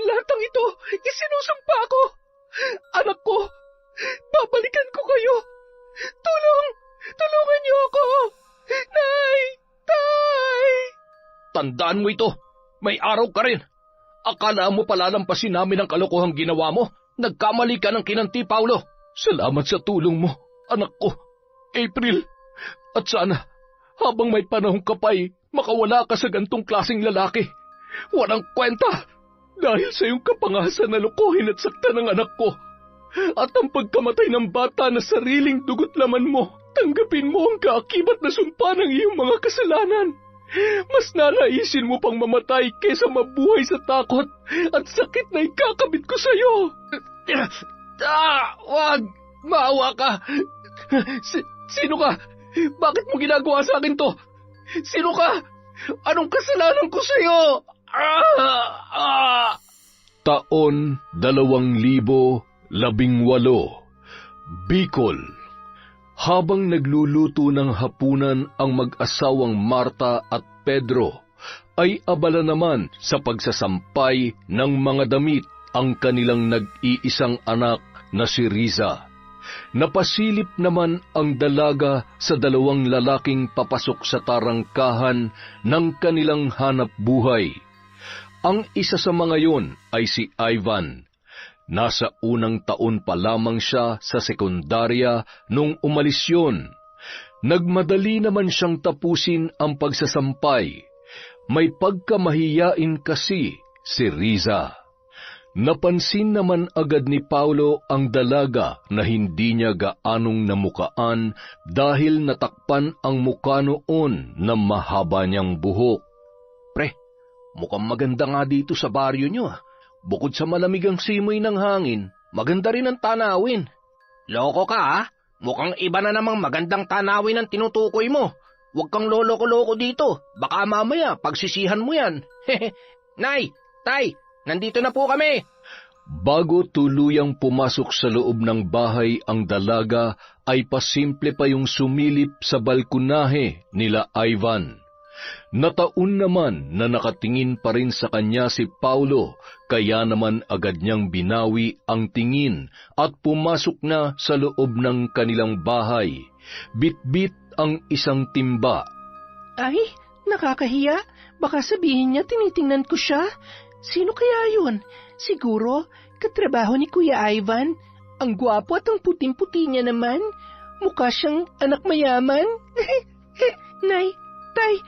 lahat ng ito, isinusumpa ko. Anak ko, babalikan ko kayo. Tulungan niyo ako. Nay! Tay! Tandaan mo ito, may araw ka rin. Akala mo palalampasin namin ang kalokohang ginawa mo. Nagkamali ka ng kinanti, Paulo. Salamat sa tulong mo, anak ko. April, at sana, habang may panahon ka pa'y makawala ka sa gantong klaseng lalaki. Walang kwenta, dahil sa iyong kapangasan na lukuhin at saktan ng anak ko. At ang pagkamatay ng bata na sariling dugot laman mo, tanggapin mo ang kaakibat na sumpa ng iyong mga kasalanan. Mas nanaisin mo pang mamatay kaysa mabuhay sa takot at sakit na ikakabit ko sa iyo. Wag! Maawa ka! Sino ka? Bakit mo ginagawa sa akin to? Sino ka? Anong kasalanan ko sa iyo? Taon 2018, Bicol. Habang nagluluto ng hapunan ang mag-asawang Marta at Pedro, ay abala naman sa pagsasampay ng mga damit ang kanilang nag-iisang anak na si Riza. Napasilip naman ang dalaga sa dalawang lalaking papasok sa tarangkahan ng kanilang hanap buhay. Ang isa sa mga yon ay si Ivan. Nasa unang taon pa lamang siya sa sekundarya nung umalis yun. Nagmadali naman siyang tapusin ang pagsasampay. May pagkamahiyain kasi si Riza. Napansin naman agad ni Paulo ang dalaga na hindi niya gaanong namukaan dahil natakpan ang mukha noon na mahaba niyang buhok. Pre, mukhang maganda nga dito sa baryo niyo. Bukod sa malamig ang simoy ng hangin, maganda rin ang tanawin. Loko ka ha? Mukhang iba na namang magandang tanawin ang tinutukoy mo. Huwag kang loloko-loko dito. Baka mamaya pagsisihan mo yan. Nay, Tay, nandito na po kami. Bago tuluyang pumasok sa loob ng bahay ang dalaga, ay pasimple pa yung sumilip sa balkonahe nila Ivan. Nataon naman na nakatingin pa rin sa kanya si Paulo, kaya naman agad niyang binawi ang tingin at pumasok na sa loob ng kanilang bahay. Bit-bit ang isang timba. Ay, nakakahiya. Baka sabihin niya tinitingnan ko siya. Sino kaya yun? Siguro, katrabaho ni Kuya Ivan. Ang gwapo at ang puting-puti niya naman. Mukha siyang anak mayaman. Nay, Tay.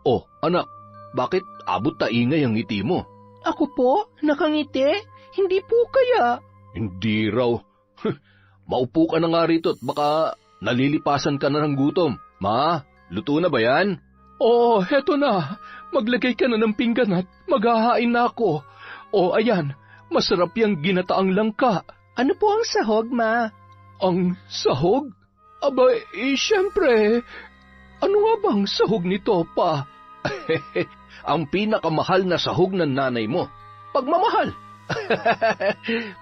Oh, anak, bakit abot taingay ang ngiti mo? Ako po? Nakangiti? Hindi po kaya. Hindi raw. Maupo ka na nga rito at baka nalilipasan ka na ng gutom. Ma, luto na ba yan? Oh, heto na. Maglagay ka na ng pinggan at maghahain na ako. Oh, ayan, masarap yung ginataang langka. Ano po ang sahog, Ma? Ang sahog? Aba, syempre. Ano nga bang sahog nito, Pa? Ang pinakamahal na sahog ng nanay mo. Pagmamahal.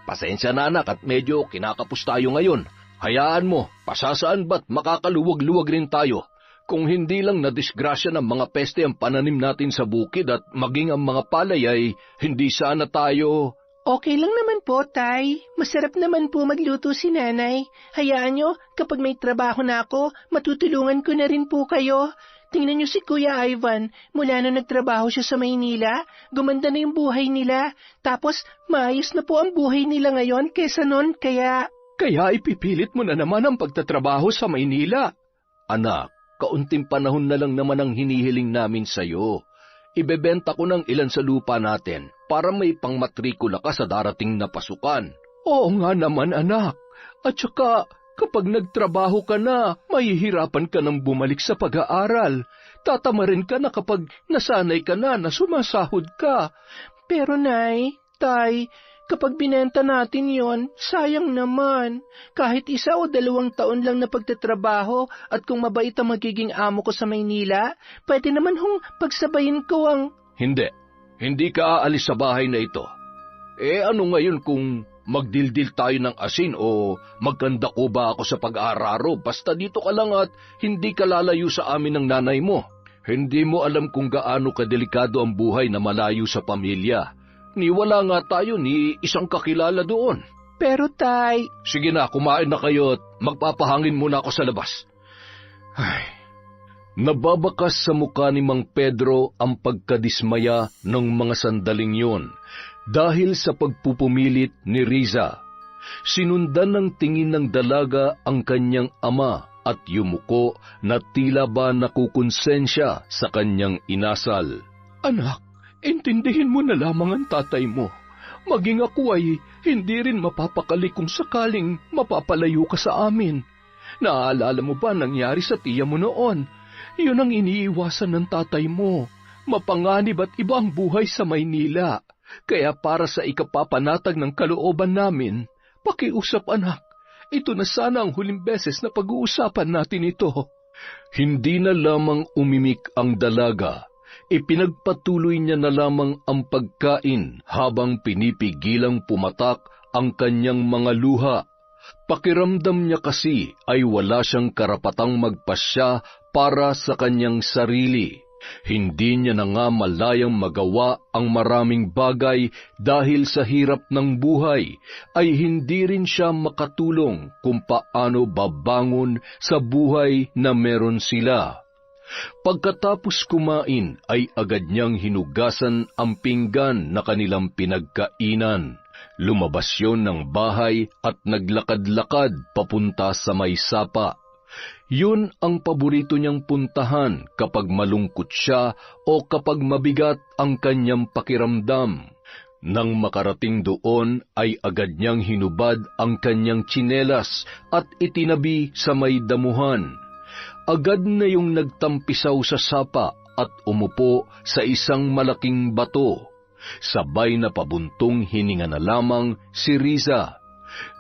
Pasensya na anak at medyo kinakapos tayo ngayon. Hayaan mo, pasasaan ba't makakaluwag-luwag rin tayo. Kung hindi lang nadisgrasya ng mga peste ang pananim natin sa bukid at maging ang mga palay ay hindi sana tayo... Okay lang naman po, Tay. Masarap naman po magluto si Nanay. Hayaan nyo, kapag may trabaho na ako, matutulungan ko na rin po kayo. Tingnan nyo si Kuya Ivan. Mula na nagtrabaho siya sa Maynila, gumanda na yung buhay nila. Tapos, maayos na po ang buhay nila ngayon kesa noon, kaya... Kaya ipipilit mo na naman ang pagtatrabaho sa Maynila. Anak, kaunting panahon na lang naman ang hinihiling namin sa'yo. Ibebenta ko ng ilan sa lupa natin para may pangmatrikula ka sa darating na pasukan. Oo nga naman, anak. At saka, kapag nagtrabaho ka na, mahihirapan ka nang bumalik sa pag-aaral. Tatamarin ka na kapag nasanay ka na sumasahod ka. Pero Nay, Tay, kapag binenta natin yon, sayang naman. Kahit 1 o 2 taon lang na pagtatrabaho at kung mabait ang magiging amo ko sa Maynila, pwede naman hong pagsabayin ko ang... Hindi ka aalis sa bahay na ito. Ano ngayon kung magdildil tayo ng asin o magkanda ko ba ako sa pag-aararo basta dito ka lang at hindi ka lalayo sa amin ng nanay mo? Hindi mo alam kung gaano kadelikado ang buhay na malayo sa pamilya. Wala nga tayo ni isang kakilala doon. Pero tay... Sige na, kumain na kayo at magpapahangin muna ako sa labas. Ay, nababakas sa mukha ni Mang Pedro ang pagkadismaya ng mga sandaling yon dahil sa pagpupumilit ni Riza. Sinundan ng tingin ng dalaga ang kanyang ama at yumuko na tila ba nakukonsensya sa kanyang inasal. Anak, intindihin mo na lamang ang tatay mo. Maging ako ay hindi rin mapapakali kung sakaling mapapalayo ka sa amin. Naaalala mo ba nangyari sa tiya mo noon? Yun ang iniiwasan ng tatay mo. Mapanganib at iba ang buhay sa Maynila. Kaya para sa ikapapanatag ng kalooban namin, pakiusap anak. Ito na sana ang huling beses na pag-uusapan natin ito. Hindi na lamang umimik ang dalaga. Ipinagpatuloy niya na lamang ang pagkain habang pinipigilang pumatak ang kanyang mga luha. Pakiramdam niya kasi ay wala siyang karapatang magpasya para sa kanyang sarili. Hindi niya na nga malayang magawa ang maraming bagay dahil sa hirap ng buhay ay hindi rin siya makatulong kung paano babangon sa buhay na meron sila. Pagkatapos kumain ay agad niyang hinugasan ang pinggan na kanilang pinagkainan. Lumabas yon ng bahay at naglakad-lakad papunta sa may sapa. Yun ang paborito niyang puntahan kapag malungkot siya o kapag mabigat ang kanyang pakiramdam. Nang makarating doon ay agad niyang hinubad ang kanyang tsinelas at itinabi sa may damuhan. Agad na yung nagtampisaw sa sapa at umupo sa isang malaking bato. Sabay na pabuntong hininga na lamang si Riza.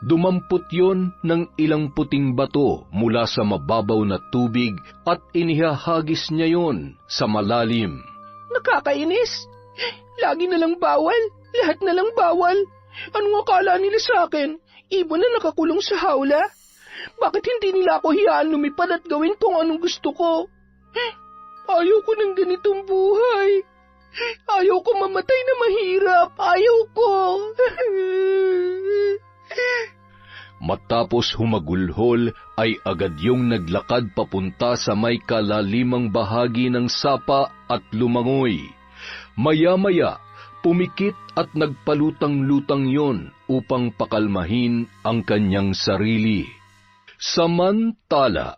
Dumampot yon ng ilang puting bato mula sa mababaw na tubig at inihahagis niya yon sa malalim. Nakakainis! Lagi na lang bawal, lahat na lang bawal. Anong akala nila sa akin? Ibon na nakakulong sa hawla? Bakit hindi nila ako hiyaan lumipad at gawin kung anong gusto ko? Ayaw ko ng ganitong buhay. Ayaw ko mamatay na mahirap. Ayaw ko. Matapos humagulhol ay agad yung naglakad papunta sa may kalalimang bahagi ng sapa at lumangoy. Maya-maya, pumikit at nagpalutang-lutang yon upang pakalmahin ang kanyang sarili. Samantala,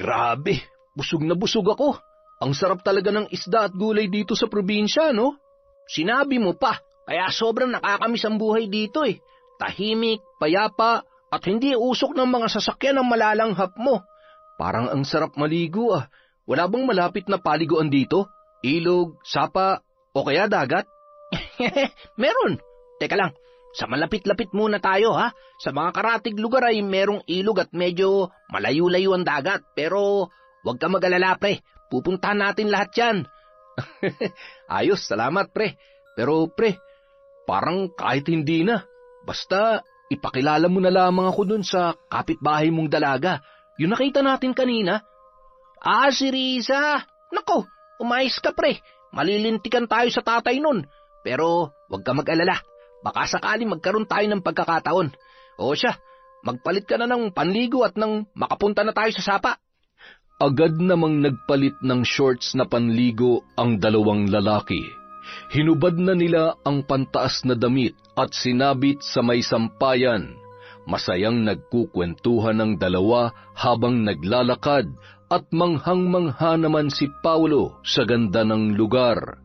Grabe, busog na busog ako. Ang sarap talaga ng isda at gulay dito sa probinsya, no? Sinabi mo pa, kaya sobrang nakakamiss ang buhay dito eh. Tahimik, payapa, at hindi usok ng mga sasakyan ang malalanghap mo. Parang ang sarap maligo ah. Wala bang malapit na paliguan dito? Ilog, sapa, o kaya dagat? Meron. Teka lang, sa malapit-lapit muna tayo ha. Sa mga karatig lugar ay merong ilog at medyo malayo-layo ang dagat. Pero huwag ka mag-alala pre, pupuntahan natin lahat yan. Ayos, salamat pre. Pero pre, parang kahit hindi na. Basta ipakilala mo na lamang ako dun sa kapitbahay mong dalaga. Yung nakita natin kanina. Si Riza. Nako, umayos ka pre. Malilintikan tayo sa tatay nun. Pero huwag ka mag-alala. Baka sakali magkaroon tayo ng pagkakataon. O siya, magpalit ka na ng panligo at nang makapunta na tayo sa sapa. Agad namang nagpalit ng shorts na panligo ang dalawang lalaki. Hinubad na nila ang pantaas na damit at sinabit sa may sampayan. Masayang nagkukwentuhan ng dalawa habang naglalakad at manghang-mangha naman si Paulo sa ganda ng lugar.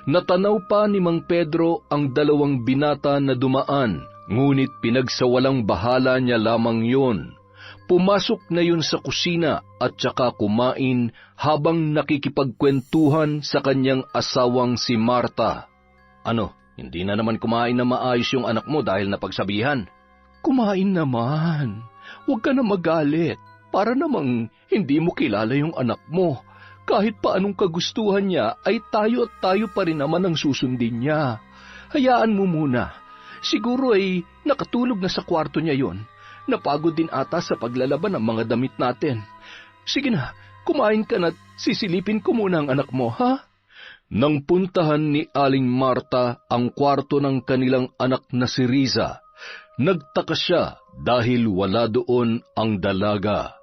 Natanaw pa ni Mang Pedro ang dalawang binata na dumaan, ngunit pinagsawalang bahala niya lamang yon. Pumasok na yun sa kusina at saka kumain habang nakikipagkwentuhan sa kanyang asawang si Marta. Ano, hindi na naman kumain na maayos yung anak mo dahil napagsabihan? Kumain naman. Huwag ka na magalit. Para namang hindi mo kilala yung anak mo. Kahit pa anong kagustuhan niya ay tayo at tayo pa rin naman ang susundin niya. Hayaan mo muna. Siguro ay nakatulog na sa kwarto niya yon. Napagod din ata sa paglalaban ng mga damit natin. Sige na, kumain ka na't sisilipin ko muna ang anak mo, ha? Nang puntahan ni Aling Marta ang kwarto ng kanilang anak na si Riza, nagtaka siya dahil wala doon ang dalaga.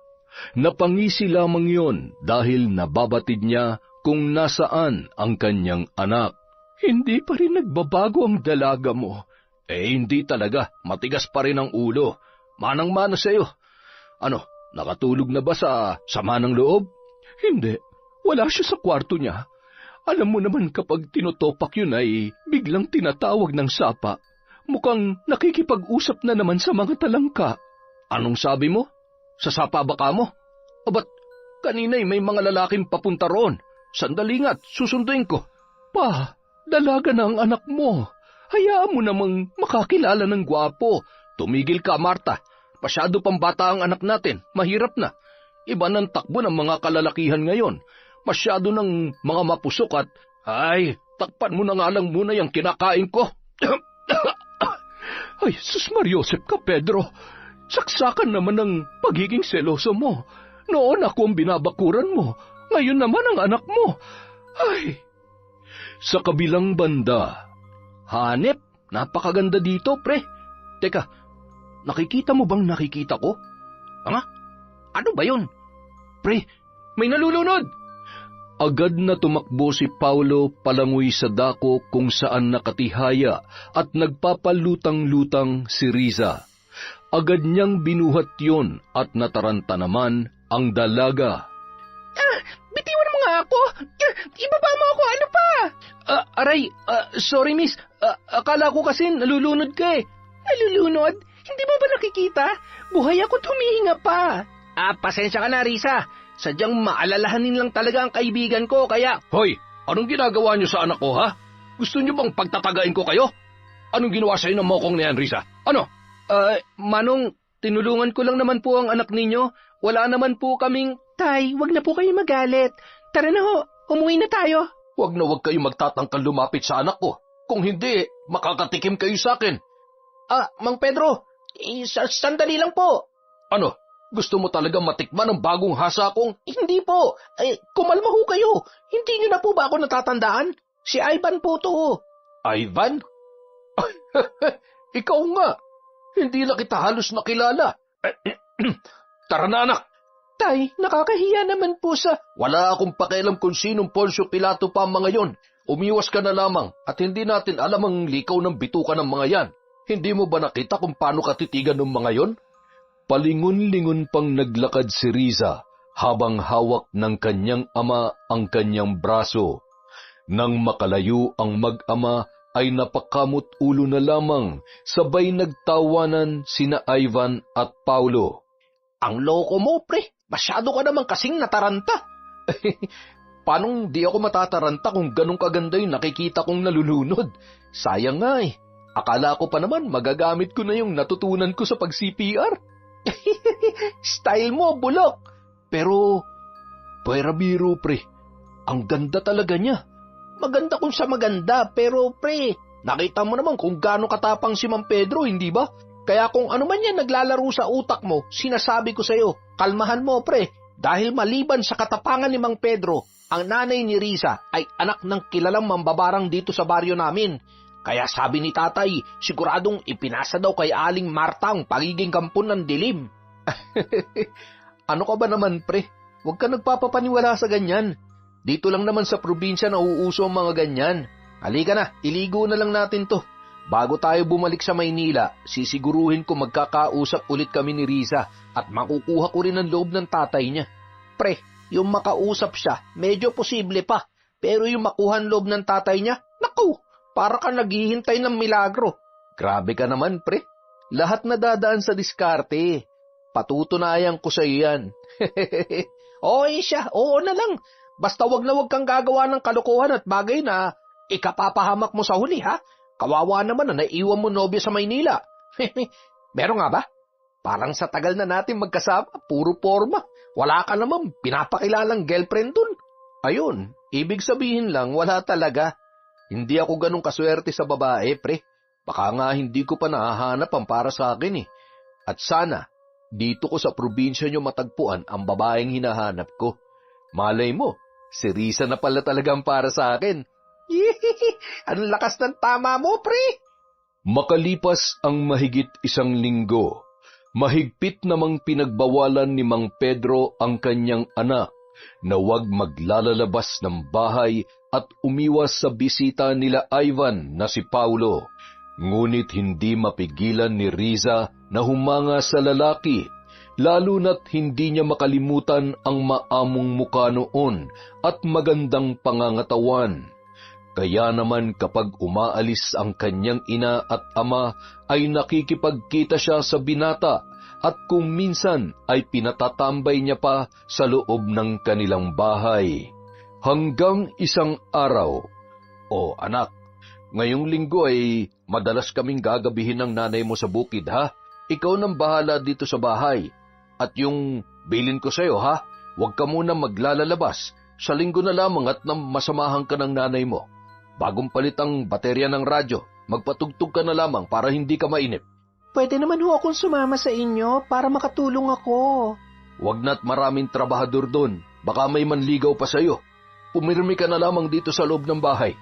Napangisi lamang yon dahil nababatid niya kung nasaan ang kanyang anak. Hindi pa rin nagbabago ang dalaga mo. Hindi talaga. Matigas pa rin ang ulo. Manang-mana sa'yo. Ano, nakatulog na ba sa sama ng loob? Hindi. Wala siya sa kwarto niya. Alam mo naman kapag tinutopak yun ay biglang tinatawag ng sapa. Mukhang nakikipag-usap na naman sa mga talangka. Anong sabi mo? Sa sapa baka mo? O ba't kanina'y may mga lalaking papunta roon? Sandali nga't susunduin ko. Pa, dalaga na ang anak mo. Hayaan mo namang makakilala ng gwapo. Tumigil ka, Marta. Masyado pang bata ang anak natin. Mahirap na. Iba ng takbo ng mga kalalakihan ngayon. Masyado ng mga mapusok at... Ay, takpan mo na nga lang muna yung kinakain ko. Ay, sus Mariosep ka, Pedro. Saksakan naman ng pagiging seloso mo. Noon ako ang binabakuran mo. Ngayon naman ang anak mo. Ay! Sa kabilang banda... Hanep, napakaganda dito, pre. Teka, nakikita mo bang nakikita ko? Ano ba yun? Pre, may nalulunod! Agad na tumakbo si Paulo palangoy sa dako kung saan nakatihaya at nagpapalutang-lutang si Riza. Agad niyang binuhat yon at nataranta naman ang dalaga. Bitiwan mo nga ako! Ibaba mo ako, ano pa? Aray, sorry miss. Akala ko kasi nalulunod ka eh. Nalulunod? Hindi mo ba nakikita? Buhay ako't humihinga pa. Pasensya ka na, Risa. Sadyang maalalahanin lang talaga ang kaibigan ko, kaya... Hoy, anong ginagawa niyo sa anak ko, ha? Gusto niyo bang pagtatagain ko kayo? Anong ginawa sa'yo ng mokong na yan, Risa? Ano? Manong, tinulungan ko lang naman po ang anak ninyo. Wala naman po kaming... Tay, wag na po kayo magalit. Tara na ho, umuwi na tayo. Wag na wag kayo magtatangkal lumapit sa anak ko. Kung hindi, makakatikim kayo sa akin. Mang Pedro, sandali lang po. Ano? Gusto mo talaga matikman ang bagong hasa kong... Hindi po. Kumalma ho kayo. Hindi niyo na po ba ako natatandaan? Si Ivan po to. Ivan? Ikaw nga. Hindi na kita halos nakilala. Tara na, anak. Tay, nakakahiya naman po sa... Wala akong pakialam kung sinong Poncio Pilato pa ang mga yon. Umiwas ka na lamang at hindi natin alam ang likaw ng bituka ng mga yan. Hindi mo ba nakita kung paano katitigan ng mga yon? Palingon-lingon pang naglakad si Riza habang hawak ng kanyang ama ang kanyang braso. Nang makalayo ang mag-ama ay napakamot ulo na lamang, sabay nagtawanan sina Ivan at Paulo. Ang loko mo, pre. Masyado ka naman kasing nataranta. Paanong di ako matataranta kung ganong kaganda yung nakikita kong nalulunod? Sayang nga eh. Akala ko pa naman magagamit ko na yung natutunan ko sa pag-CPR. Style mo, bulok. Pero, pwera biro, pre. Ang ganda talaga niya. Maganda kung sa maganda, pero pre, nakita mo naman kung gaano katapang si Mang Pedro, hindi ba? Kaya kung ano man yan naglalaro sa utak mo, sinasabi ko sa'yo, kalmahan mo, pre. Dahil maliban sa katapangan ni Mang Pedro, ang nanay ni Riza ay anak ng kilalang mambabarang dito sa baryo namin. Kaya sabi ni tatay, siguradong ipinasa daw kay Aling Marta ang pagiging kampon ng dilim. Ano ka ba naman, pre? Huwag ka nagpapapaniwala sa ganyan. Dito lang naman sa probinsya na uuso ang mga ganyan. Halika na, iligo na lang natin to. Bago tayo bumalik sa Maynila, sisiguruhin ko magkakausap ulit kami ni Riza at makukuha ko rin ang loob ng tatay niya. Pre, yung makausap siya, medyo posible pa. Pero yung makuha ang loob ng tatay niya, naku, para ka naghihintay ng milagro. Grabe ka naman, pre. Lahat na dadaan sa diskarte. Patutunayan ko sa iyo yan. Okay siya, oo na lang. Basta wag na wag kang gagawa ng kalokohan at bagay na ikapapahamak mo sa huli, ha? Kawawa naman na naiwan mo nobya sa Maynila. Meron nga ba? Parang sa tagal na natin magkasama, puro forma. Wala ka naman pinapakilalang girlfriend dun. Ayun, ibig sabihin lang wala talaga. Hindi ako ganun kaswerte sa babae, pre. Baka nga hindi ko pa nahahanap ang para sa akin eh. At sana, dito ko sa probinsya nyo matagpuan ang babaeng hinahanap ko. Malay mo, si Risa na pala talagang para sa akin. Ang lakas ng tama mo, pre! Makalipas ang mahigit 1 linggo, mahigpit namang pinagbawalan ni Mang Pedro ang kanyang anak na huwag maglalalabas ng bahay at umiwas sa bisita nila Ivan na si Paulo. Ngunit hindi mapigilan ni Riza na humanga sa lalaki, lalo na't hindi niya makalimutan ang maamong mukha noon at magandang pangangatawan. Kaya naman kapag umaalis ang kanyang ina at ama ay nakikipagkita siya sa binata at kung minsan ay pinatatambay niya pa sa loob ng kanilang bahay. Hanggang isang araw, "O anak, ngayong linggo ay madalas kaming gagabihin ng nanay mo sa bukid ha? Ikaw nang bahala dito sa bahay. At yung bilin ko sa'yo ha, huwag ka muna maglalalabas. Sa linggo na lamang at nang masamahan ka ng nanay mo. Bagong palit ang baterya ng radyo, magpatugtog ka na lamang para hindi ka mainip." Pwede naman ho akong sumama sa inyo para makatulong ako. "Huwag na't maraming trabahador doon, baka may manligaw pa sa'yo. Pumirmi ka na lamang dito sa loob ng bahay.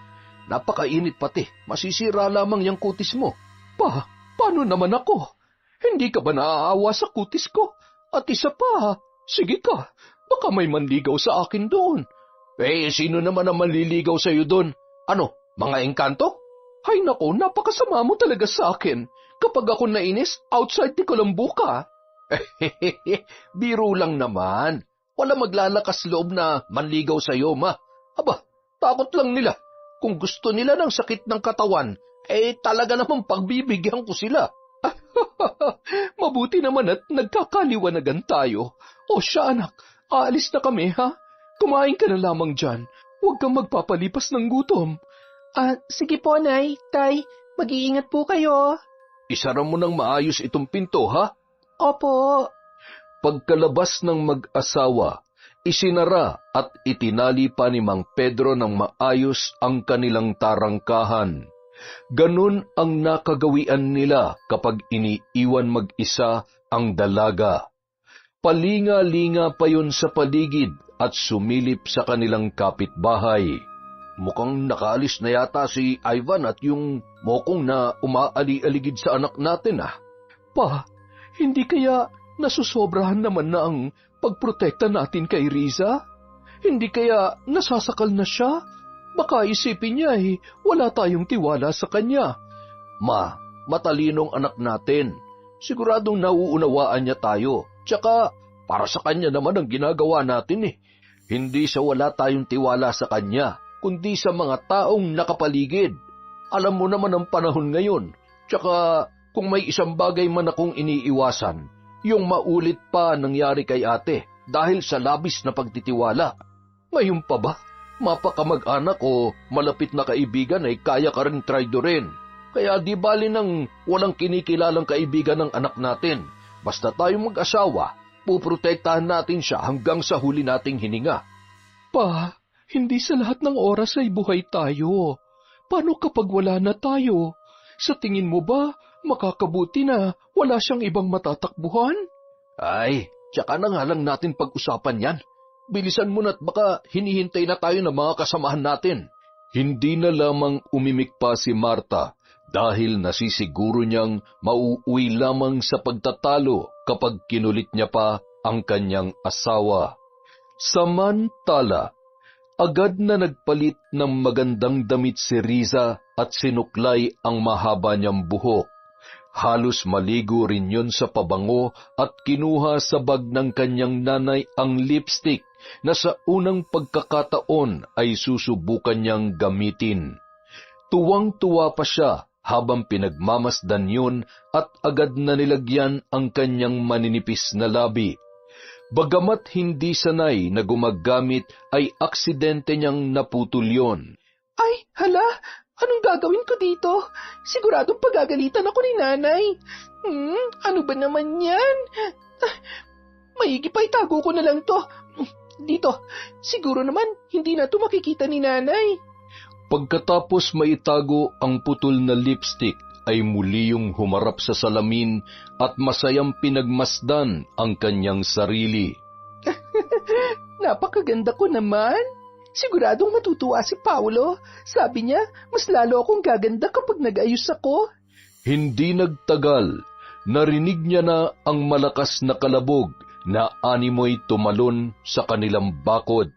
Napakainit pati, masisira lamang yung kutis mo." Paano naman ako? Hindi ka ba naaawa sa kutis ko? At isa pa, sige ka, baka may manligaw sa akin doon. Sino naman ang manliligaw sa'yo doon? Ano, mga engkanto? Hay nako, napakasama mo talaga sa akin. Kapag ako nainis, outside ko lang buka. Biro lang naman. Wala maglalakas loob na manligaw sa'yo, ma. Aba, takot lang nila. Kung gusto nila ng sakit ng katawan, talaga namang pagbibigyan ko sila. Mabuti naman at nagkakaliwanagan tayo. O siya anak, aalis na kami ha? Kumain ka na lamang dyan. Huwag kang magpapalipas ng gutom. Sige po, Nay, Tay, mag-iingat po kayo. Isara mo ng maayos itong pinto, ha? Opo. Pagkalabas ng mag-asawa, isinara at itinali pa ni Mang Pedro ng maayos ang kanilang tarangkahan. Ganun ang nakagawian nila kapag iniiwan mag-isa ang dalaga. Palinga-linga pa yun sa paligid at sumilip sa kanilang kapitbahay. Mukhang nakaalis na yata si Ivan at yung mokong na umaali-aligid sa anak natin ah. Pa, hindi kaya nasusobrahan naman na ang pagprotekta natin kay Riza? Hindi kaya nasasakal na siya? Baka isipin niya wala tayong tiwala sa kanya. Ma, matalinong anak natin. Siguradong nauunawaan niya tayo. Tsaka para sa kanya naman ang ginagawa natin eh. Hindi sa wala tayong tiwala sa kanya, kundi sa mga taong nakapaligid. Alam mo naman ang panahon ngayon. Tsaka kung may isang bagay man akong iniiwasan, yung maulit pa nangyari kay ate dahil sa labis na pagtitiwala. Ngayon pa ba? Mapakamag-anak o malapit na kaibigan ay kaya ka rin traidorin. Kaya di bali nang walang kinikilalang kaibigan ng anak natin. Basta tayong mag-asawa, puprotektahan natin siya hanggang sa huli nating hininga. Pa, hindi sa lahat ng oras ay buhay tayo. Paano kapag wala na tayo? Sa tingin mo ba, makakabuti na wala siyang ibang matatakbuhan? Ay, tsaka na nga lang natin pag-usapan yan. Bilisan mo na't baka hinihintay na tayo ng mga kasamahan natin. Hindi na lamang umimik pa si Marta dahil nasisiguro niyang mauuwi lamang sa pagtatalo kapag kinulit niya pa ang kanyang asawa. Samantala, agad na nagpalit ng magandang damit si Riza at sinuklay ang mahaba niyang buhok. Halos maligo rin yun sa pabango at kinuha sa bag ng kanyang nanay ang lipstick na sa unang pagkakataon ay susubukan niyang gamitin. Tuwang-tuwa pa siya habang pinagmamasdan yun at agad na nilagyan ang kanyang maninipis na labi. Bagamat hindi sanay na gumagamit ay aksidente niyang naputol yun. Ay, hala! Anong gagawin ko dito? Siguradong pagagalitan ako ni nanay. Ano ba naman yan? Maigi pa itago ko na lang to. Dito, siguro naman hindi na to makikita ni nanay. Pagkatapos maitago ang putol na lipstick, ay muli yung humarap sa salamin at masayang pinagmasdan ang kanyang sarili. Napakaganda ko naman. Siguradong matutuwa si Paolo. Sabi niya, mas lalo akong gaganda kapag nag-ayos ako. Hindi nagtagal, narinig niya na ang malakas na kalabog na animoy tumalon sa kanilang bakod.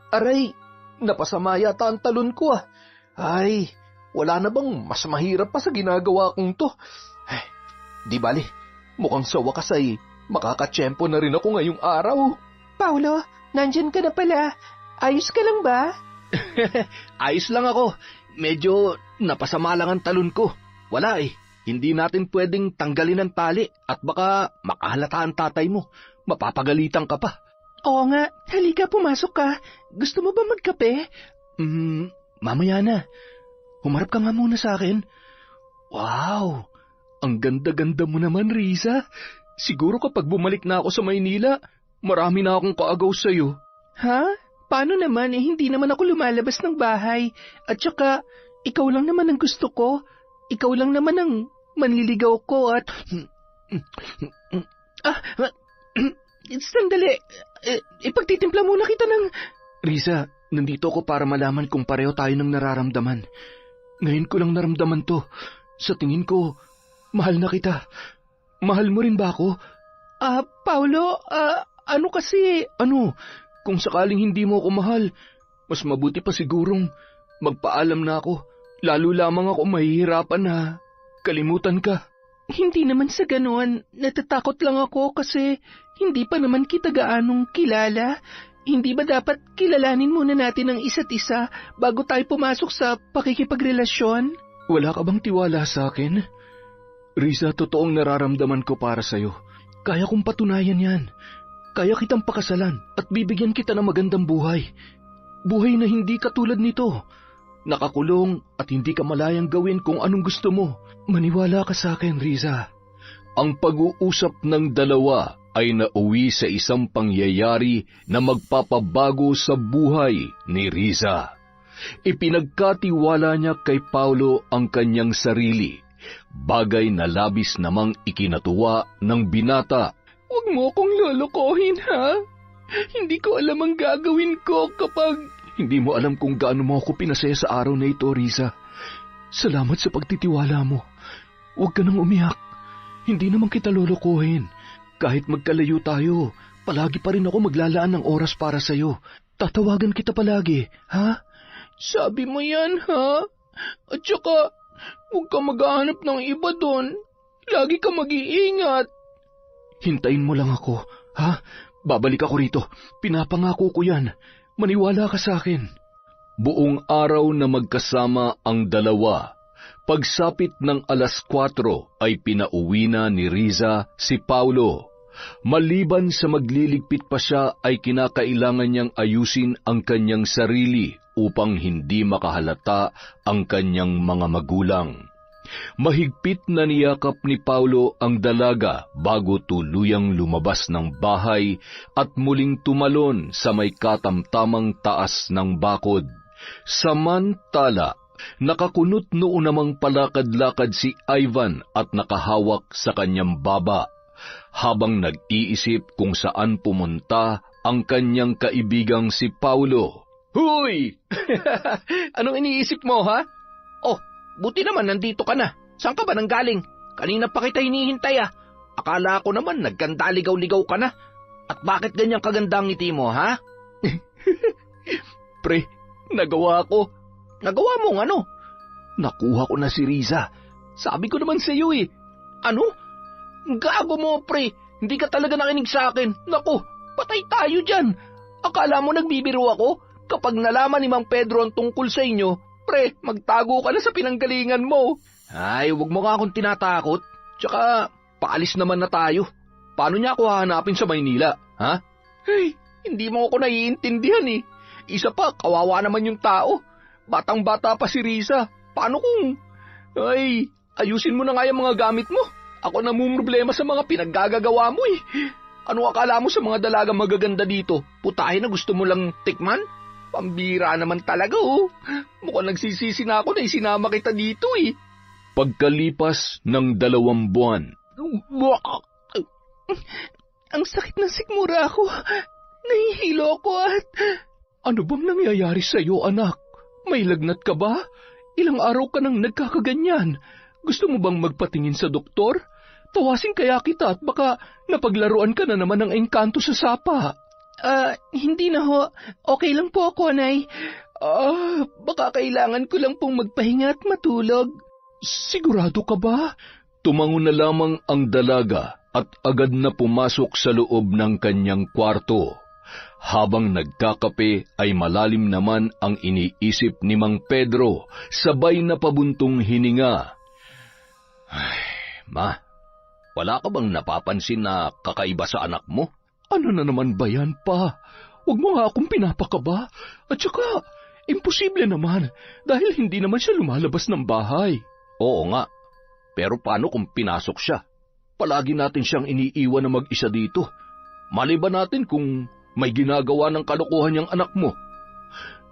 Aray, napasama yata ang talon ko. Ay, wala na bang mas mahirap pa sa ginagawa kong to? Ay, di bali, mukhang sa wakas ay makakatsyempo na rin ako ngayong araw. Paolo, nandyan ka na pala. Ayos ka lang ba? Ayos lang ako. Medyo napasama lang ang talon ko. Wala hindi natin pwedeng tanggalin ang tali at baka makahalata ang tatay mo. Mapapagalitan ka pa. Oo nga, halika pumasok ka. Gusto mo ba magkape? Mamaya na. Humarap ka nga muna sa akin. Wow, ang ganda-ganda mo naman, Riza. Siguro kapag bumalik na ako sa Maynila, marami na akong kaagaw sa'yo. Ha? Paano naman hindi naman ako lumalabas ng bahay. At saka, ikaw lang naman ang gusto ko. Ikaw lang naman ang manliligaw ko at... Sandali. Ipagtitimpla muna kita ng... Riza, nandito ako para malaman kung pareho tayo ng nararamdaman. Ngayon ko lang naramdaman to. Sa tingin ko, mahal na kita. Mahal mo rin ba ako? Paolo, ano kasi... Ano? Kung sakaling hindi mo ako mahal, mas mabuti pa sigurong magpaalam na ako. Lalo lamang ako mahihirapan na kalimutan ka. Hindi naman sa ganoon. Natatakot lang ako kasi hindi pa naman kita gaanong kilala. Hindi ba dapat kilalanin muna natin ang isa't isa bago tayo pumasok sa pakikipagrelasyon? Wala ka bang tiwala sa akin? Riza, totoong nararamdaman ko para sa'yo. Kaya kong patunayan yan. Kaya kitang pakasalan at bibigyan kita ng magandang buhay. Buhay na hindi katulad nito. Nakakulong at hindi ka malayang gawin kung anong gusto mo. Maniwala ka sa akin, Riza. Ang pag-uusap ng dalawa ay nauwi sa isang pangyayari na magpapabago sa buhay ni Riza. Ipinagkatiwala niya kay Paolo ang kanyang sarili, bagay na labis namang ikinatuwa ng binata. Huwag mo akong lolokohin, ha? Hindi ko alam ang gagawin ko kapag... Hindi mo alam kung gaano mo ako pinasaya sa araw na ito, Riza. Salamat sa pagtitiwala mo. Huwag ka nang umiyak. Hindi naman kita lolokohin. Kahit magkalayo tayo, palagi pa rin ako maglalaan ng oras para sa'yo. Tatawagan kita palagi, ha? Sabi mo yan, ha? At saka, huwag ka maghahanap ng iba doon. Lagi ka mag-iingat. Hintayin mo lang ako, ha? Babalik ako rito. Pinapangako ko yan. Maniwala ka sa akin. Buong araw na magkasama ang dalawa. Pagsapit ng 4:00 ay pinauwi na ni Riza si Paolo. Maliban sa magliligpit pa siya ay kinakailangan niyang ayusin ang kanyang sarili upang hindi makahalata ang kanyang mga magulang. Mahigpit na niyakap ni Paolo ang dalaga bago tuluyang lumabas ng bahay at muling tumalon sa may katamtamang taas ng bakod. Samantala, nakakunot noon namang palakad-lakad si Ivan at nakahawak sa kanyang baba, habang nag-iisip kung saan pumunta ang kanyang kaibigang si Paolo. Huy! Anong iniisip mo, ha? Oh, buti naman nandito ka na. Saan ka ba nanggaling? Kanina pa kita hinihintay, ah. Akala ko naman nagganda-ligaw-ligaw ka na. At bakit ganyang kaganda ang ngiti mo, ha? Pre, nagawa ko. Nagawa mong ano? Nakuha ko na si Riza. Sabi ko naman sa iyo eh. Ano? Gago mo, pre. Hindi ka talaga nakinig sa akin. Naku, patay tayo dyan. Akala mo nagbibiro ako? Kapag nalaman ni Mang Pedro ang tungkol sa inyo, pre, magtago ka na sa pinanggalingan mo. Ay, wag mo nga akong tinatakot. Tsaka, paalis naman na tayo. Paano niya ako hahanapin sa Maynila, ha? Ay, hindi mo ako naiintindihan eh. Isa pa, kawawa naman yung tao. Batang-bata pa si Riza. Paano kung... Ay, ayusin mo na nga yung mga gamit mo. Ako namumroblema sa mga pinaggagawa mo eh. Ano akala mo sa mga dalagang magaganda dito? Putahe na gusto mo lang tikman? Pambira naman talaga oh. Mukhang nagsisisi na ako na isinama kita dito eh. Pagkalipas ng 2 buwan. Ang sakit ng sikmura ako. Nahihilo ko at... Ano bang nangyayari sa iyo, anak? May lagnat ka ba? Ilang araw ka nang nagkakaganyan. Gusto mo bang magpatingin sa doktor? Tawasin kaya kita at baka napaglaruan ka na naman ng engkanto sa sapa. Hindi na ho. Okay lang po ako, Nay. Baka kailangan ko lang pong magpahinga at matulog. Sigurado ka ba? Tumango na lamang ang dalaga at agad na pumasok sa loob ng kanyang kwarto. Habang nagkakape ay malalim naman ang iniisip ni Mang Pedro, sabay na pabuntong hininga. Ay, Ma, wala ka bang napapansin na kakaiba sa anak mo? Ano na naman ba yan, Pa? Huwag mo nga akong pinapakaba. At saka, imposible naman dahil hindi naman siya lumalabas ng bahay. Oo nga, pero paano kung pinasok siya? Palagi natin siyang iniiwan na mag-isa dito. Maliban natin kung may ginagawa ng kalokohan niyang anak mo.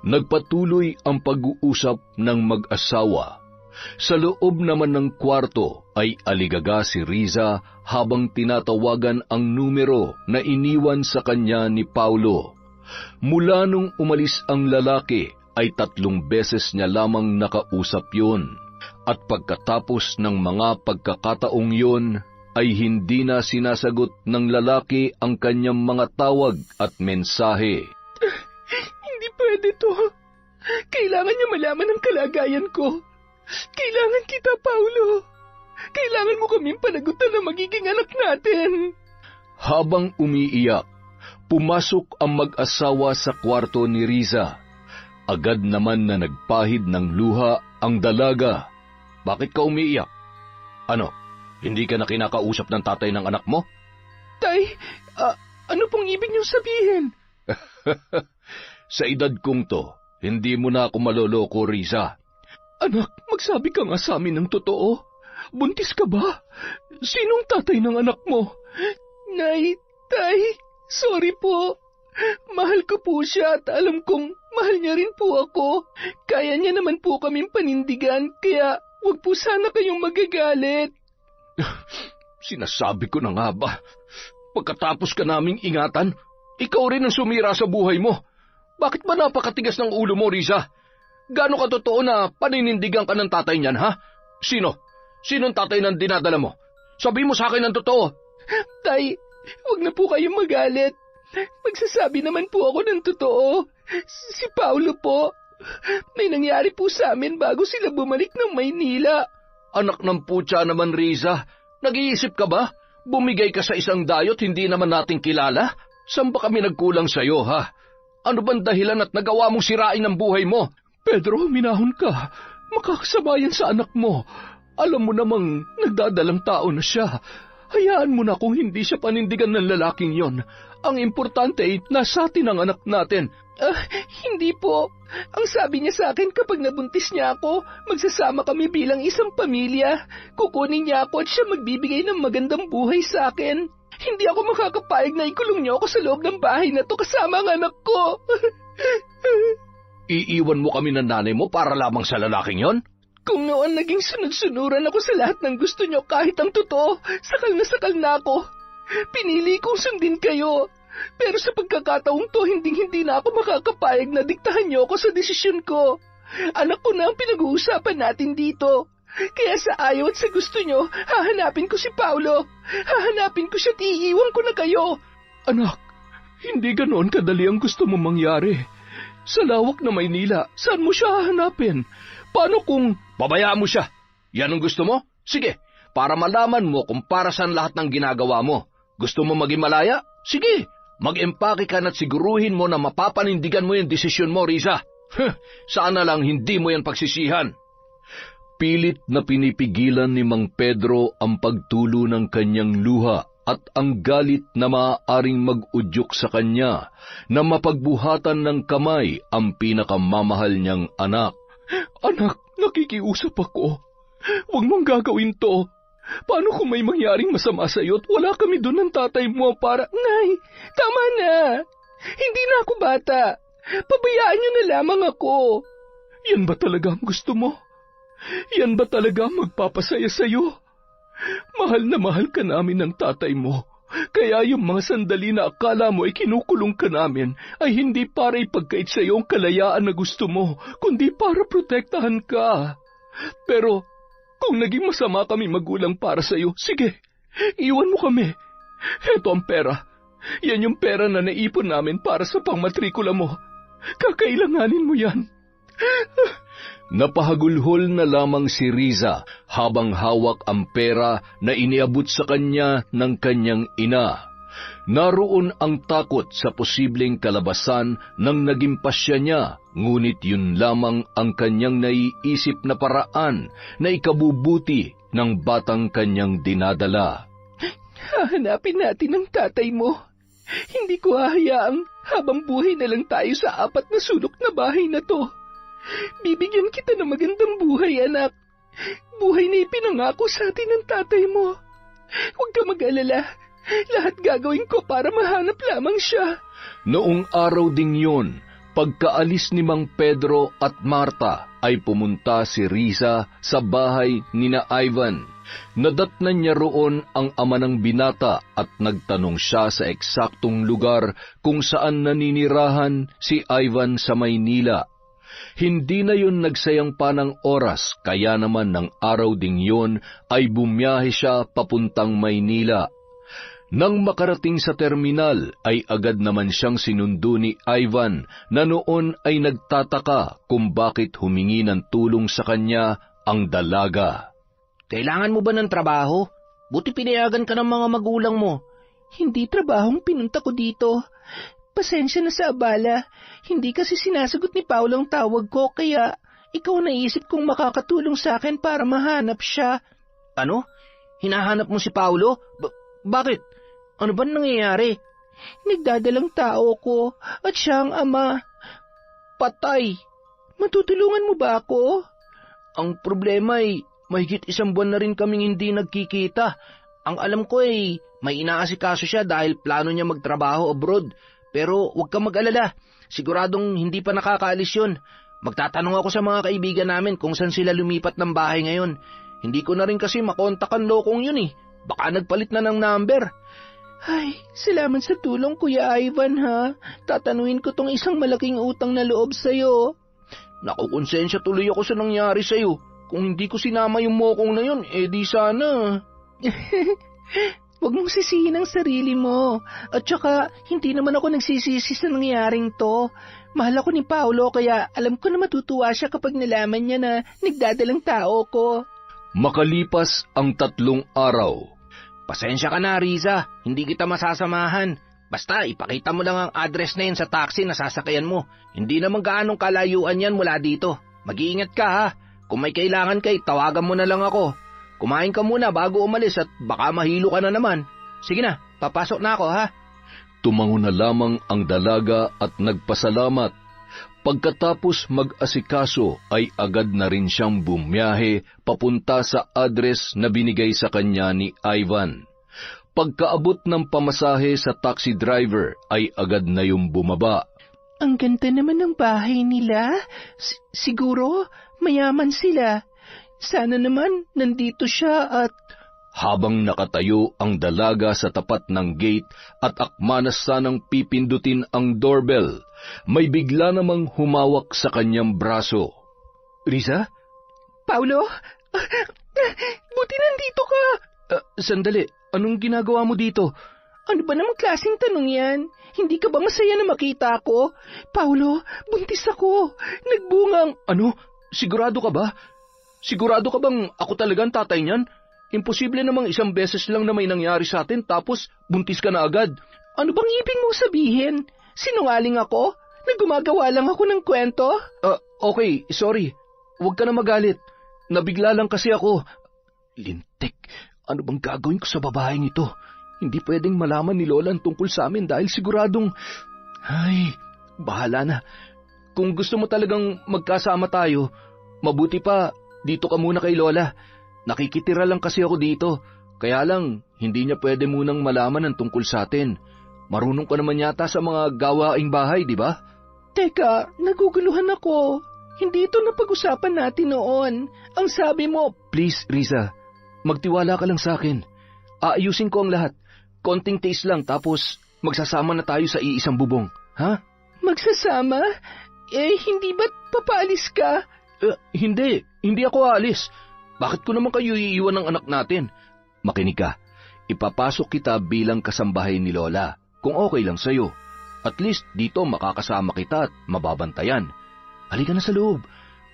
Nagpatuloy ang pag-uusap ng mag-asawa. Sa loob naman ng kwarto ay aligaga si Riza habang tinatawagan ang numero na iniwan sa kanya ni Paulo. Mula nung umalis ang lalaki ay 3 beses niya lamang nakausap yun. At pagkatapos ng mga pagkakataong yun, ay hindi na sinasagot ng lalaki ang kanyang mga tawag at mensahe. Hindi pwede to. Kailangan niya malaman ang kalagayan ko. Kailangan kita, Paulo. Kailangan mo kaming panagutan na magiging anak natin. Habang umiiyak, pumasok ang mag-asawa sa kwarto ni Riza. Agad naman na nagpahid ng luha ang dalaga. Bakit ka umiiyak? Ano? Hindi ka na kinakausap ng tatay ng anak mo? Tay, ano pong ibig niyong sabihin? Sa edad kong to, hindi mo na ako maloloko, Riza. Anak, magsabi ka nga sa amin ng totoo. Buntis ka ba? Sinong tatay ng anak mo? Nay, Tay, sorry po. Mahal ko po siya at alam kong mahal niya rin po ako. Kaya niya naman po kaming panindigan, kaya huwag po sana kayong magagalit. Sinasabi ko na nga ba, pagkatapos ka naming ingatan, ikaw rin ang sumira sa buhay mo. Bakit ba napakatigas ng ulo mo, Riza? Gaano ka totoo na paninindigan ka ng tatay niyan, ha? Sino? Sinong tatay ng dinadala mo? Sabi mo sa akin ng totoo. Tay, huwag na po kayong magalit. Magsasabi naman po ako ng totoo. Si Paulo po. May nangyari po sa amin bago sila bumalik ng Maynila. Anak ng putya naman, Riza. Nag-iisip ka ba? Bumigay ka sa isang dayot hindi naman nating kilala? Saan ba kami nagkulang sa'yo, ha? Ano bang dahilan at nagawa mong sirain ang buhay mo? Pedro, minahon ka. Makakasama yan sa anak mo. Alam mo namang nagdadalang tao na siya. Hayaan mo na kung hindi siya panindigan ng lalaking yon. Ang importante ay nasa atin ang anak natin. Hindi po. Ang sabi niya sa akin kapag nabuntis niya ako, magsasama kami bilang isang pamilya. Kukunin niya ako at siya magbibigay ng magandang buhay sa akin. Hindi ako makakapayag na ikulong niyo ako sa loob ng bahay na to kasama ang anak ko. Iiwan mo kami ng nanay mo para lamang sa lalaking yon? Kung noon naging sunod-sunuran ako sa lahat ng gusto niyo kahit ang totoo, sakal na ako. Pinili kong sundin kayo. Pero sa pagkakataong to, hindi na ako makakapayag na diktahan niyo ako sa desisyon ko. Anak ko na ang pinag-uusapan natin dito. Kaya sa ayaw at sa gusto niyo, hahanapin ko si Paulo. Hahanapin ko siya at iiwan ko na kayo. Anak, hindi ganoon kadali ang gusto mo mangyari. Sa lawak na Maynila, saan mo siya hahanapin? Paano kung... Pabayaan mo siya. Yan ang gusto mo? Sige, para malaman mo kung para saan lahat ng ginagawa mo. Gusto mo maging malaya? Sige, mag-empake ka na't siguruhin mo na mapapanindigan mo yung desisyon mo, Riza. Sana lang hindi mo yan pagsisihan. Pilit na pinipigilan ni Mang Pedro ang pagtulo ng kanyang luha at ang galit na maaaring mag-udyok sa kanya na mapagbuhatan ng kamay ang pinakamamahal niyang anak. Anak, nakikiusap ako. Huwag mong gagawin to. Paano kung may mangyaring masama sa'yo at wala kami doon ng tatay mo para... Nay, tama na. Hindi na ako bata. Pabayaan niyo na lamang ako. Yan ba talaga ang gusto mo? Yan ba talaga ang magpapasaya sa'yo? Mahal na mahal ka namin ng tatay mo. Kaya yung mga sandali na akala mo ay kinukulong ka namin ay hindi para ipagkait sa iyo ang kalayaan na gusto mo, kundi para protektahan ka. Pero kung naging masama kami magulang para sa iyo, sige, iwan mo kami. Heto ang pera. Yan yung pera na naipon namin para sa pangmatrikula mo. Kakailanganin mo yan. Napahagulhol na lamang si Riza habang hawak ang pera na iniabot sa kanya ng kanyang ina. Naroon ang takot sa posibleng kalabasan ng naging pasya niya, ngunit yun lamang ang kanyang naiisip na paraan na ikabubuti ng batang kanyang dinadala. Hahanapin natin ang tatay mo. Hindi ko hahayaang habang buhay na lang tayo sa 4 na sulok na bahay na to. Bibigyan kita ng magandang buhay, anak. Buhay na ipinangako sa atin ng tatay mo. Huwag ka mag-alala. Lahat gagawin ko para mahanap lamang siya. Noong araw ding yun, pagkaalis ni Mang Pedro at Marta, ay pumunta si Riza sa bahay nina Ivan. Nadatnan niya roon ang ama ng binata at nagtanong siya sa eksaktong lugar kung saan naninirahan si Ivan sa Maynila. Hindi na yun nagsayang pa ng oras, kaya naman ng araw ding yun ay bumiyahe siya papuntang Maynila. Nang makarating sa terminal ay agad naman siyang sinundo ni Ivan na noon ay nagtataka kung bakit humingi ng tulong sa kanya ang dalaga. Kailangan mo ba ng trabaho? Buti pinayagan ka ng mga magulang mo. Hindi trabahong pinunta ko dito. Pasensya na sa abala. Hindi kasi sinasagot ni Paulo ang tawag ko, kaya ikaw naisip kong makakatulong sa akin para mahanap siya. Ano? Hinahanap mo si Paulo? Bakit? Ano ba nangyayari? Nagdadalang tao ko at siya ang ama. Patay. Matutulungan mo ba ako? Ang problema ay mahigit 1 buwan na rin kaming hindi nagkikita. Ang alam ko ay may inaasikaso siya dahil plano niya magtrabaho abroad. Pero huwag kang mag-alala, siguradong hindi pa nakakaalis yun. Magtatanong ako sa mga kaibigan namin kung saan sila lumipat ng bahay ngayon. Hindi ko na rin kasi makontak ang lokong yun eh. Baka nagpalit na ng number. Ay, salamat sa tulong, Kuya Ivan, ha? Tatanuin ko tong isang malaking utang na loob sa'yo. Nakukonsensya tuloy ako sa nangyari sa'yo. Kung hindi ko sinama yung mokong na yun, di sana. Huwag mong sisihin ang sarili mo. At saka, hindi naman ako nagsisisi sa nangyaring to. Mahal ako ni Paulo, kaya alam ko na matutuwa siya kapag nalaman niya na nagdadalang tao ko. Makalipas ang 3 araw. Pasensya ka na, Riza. Hindi kita masasamahan. Basta, ipakita mo lang ang address na yun sa taxi na sasakayan mo. Hindi naman gaanong kalayuan yan mula dito. Mag-iingat ka, ha? Kung may kailangan ka, tawagan mo na lang ako. Kumain ka muna bago umalis at baka mahilo ka na naman. Sige na, papasok na ako, ha? Tumango na lamang ang dalaga at nagpasalamat. Pagkatapos mag-asikaso ay agad na rin siyang bumiyahe papunta sa address na binigay sa kanya ni Ivan. Pagkaabot ng pamasahe sa taxi driver ay agad na yung bumaba. Ang ganda naman ng bahay nila. Siguro mayaman sila. Sana naman nandito siya at... Habang nakatayo ang dalaga sa tapat ng gate at akma na sanang pipindutin ang doorbell, may bigla namang humawak sa kanyang braso. Riza? Paulo? Buti nandito ka. Sandali, anong ginagawa mo dito? Ano ba namang klaseng tanong yan? Hindi ka ba masaya na makita ako? Paulo, buntis ako. Nagbungang... Ano? Sigurado ka ba? Sigurado ka bang ako talagang tatay niyan? Imposible namang 1 beses lang na may nangyari sa atin tapos buntis ka na agad. Ano bang ibig mong sabihin? Sinungaling ako? Nagumagawa lang ako ng kwento? Okay, sorry. Huwag ka na magalit. Nabigla lang kasi ako. Lintik, ano bang gagawin ko sa babaeng ito? Hindi pwedeng malaman ni Lola ang tungkol sa amin dahil siguradong... Ay, bahala na. Kung gusto mo talagang magkasama tayo, mabuti pa dito ka muna kay Lola. Nakikitira lang kasi ako dito. Kaya lang, hindi niya pwede munang malaman ang tungkol sa atin. Marunong ka naman yata sa mga gawaing bahay, di ba? Teka, naguguluhan ako. Hindi ito napag-usapan natin noon. Ang sabi mo... Please, Riza, magtiwala ka lang sa akin. Aayusin ko ang lahat. konting taste lang tapos magsasama na tayo sa iisang bubong, ha? Magsasama? Hindi ba't papaalis ka? Hindi ako aalis. Bakit ko naman kayo iiwan ng anak natin? Makinig ka, ipapasok kita bilang kasambahay ni Lola, kung okay lang sa'yo. At least dito makakasama kita at mababantayan. Halika na sa loob,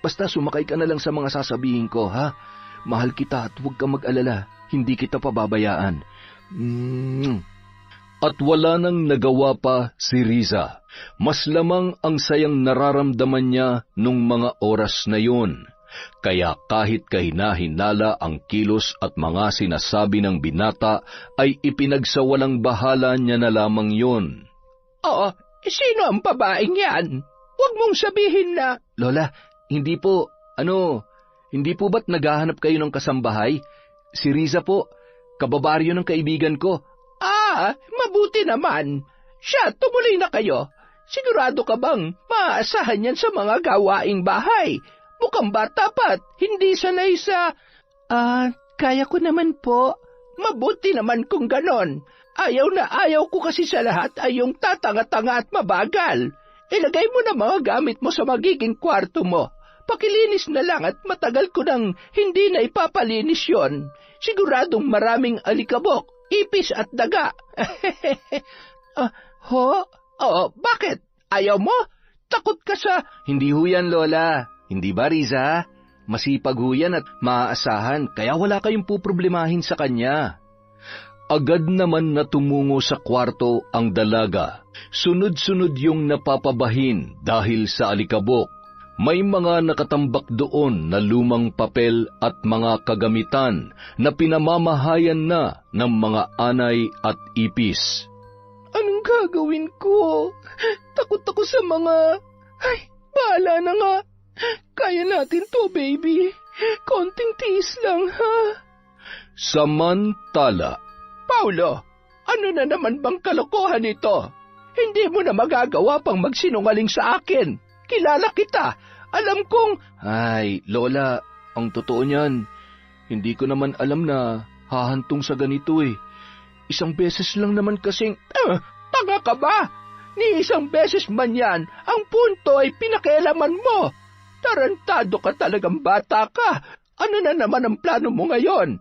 basta sumakay ka na lang sa mga sasabihin ko, ha? Mahal kita at huwag kang mag-alala, hindi kita pababayaan. At wala nang nagawa pa si Riza. Mas lamang ang sayang nararamdaman niya nung mga oras na yun. Kaya kahit kahina-hinala ang kilos at mga sinasabi ng binata, ay ipinagsawalang bahala niya na lamang yun. Oo, sino ang babaeng yan? Huwag mong sabihin na... Lola, hindi po ba't naghahanap kayo ng kasambahay? Si Riza po, kababaryo ng kaibigan ko. Mabuti naman. Siya, tumuloy na kayo. Sigurado ka bang maaasahan yan sa mga gawaing bahay? Mukhang bata pa't hindi sanay sa... Kaya ko naman po. Mabuti naman kung ganon. Ayaw ko kasi sa lahat ay yung tatanga-tanga at mabagal. Ilagay mo na mga gamit mo sa magiging kwarto mo. Pakilinis na lang at matagal ko nang hindi na ipapalinis yon. Siguradong maraming alikabok, ipis at daga. Bakit? Ayaw mo? Takot ka sa... Hindi ho yan, Lola. Hindi ba, Riza? Masipag ho yan at maaasahan, kaya wala kayong puproblemahin sa kanya. Agad naman na tumungo sa kwarto ang dalaga. Sunod-sunod yung napapabahin dahil sa alikabok. May mga nakatambak doon na lumang papel at mga kagamitan na pinamamahayan na ng mga anay at ipis. Anong gagawin ko? Takot ako sa mga... bahala na nga. Kaya natin to, baby. Konting tiis lang, ha? Samantala, Paulo, ano na naman bang kalokohan ito? Hindi mo na magagawa pang magsinungaling sa akin. Kilala kita. Alam kong... Ay, Lola, ang totoo niyan, hindi ko naman alam na hahantong sa ganito eh. Isang beses lang naman kasing... Tanga ka ba? Ni isang beses man yan, ang punto ay pinakialaman mo. Tarantado ka talagang bata ka. Ano na naman ang plano mo ngayon?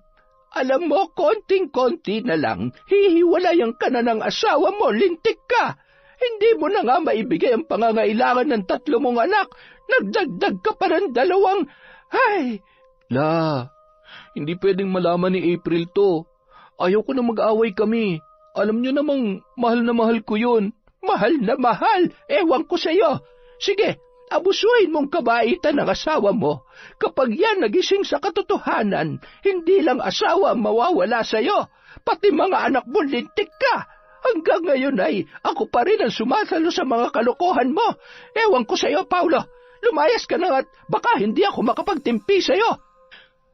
Alam mo, konting-konti na lang, hihiwalayan ka na ng asawa mo, lintik ka. Hindi mo na nga maibigay ang pangangailangan ng 3 mong anak. Nagdagdag ka pa ng 2. La, hindi pwedeng malaman ni April to. Ayaw ko na mag-away kami. Alam niyo namang mahal na mahal ko yun. Mahal na mahal, ewan ko sa'yo. Sige, abusuhin mong kabaitan ng asawa mo. Kapag yan nagising sa katotohanan, hindi lang asawa ang mawawala sa'yo, pati mga anak mo lintik ka. Hanggang ngayon ay ako pa rin ang sumasalo sa mga kalokohan mo. Ewan ko sa'yo, Paulo. Lumayas ka na at baka hindi ako makapagtimpi sa'yo.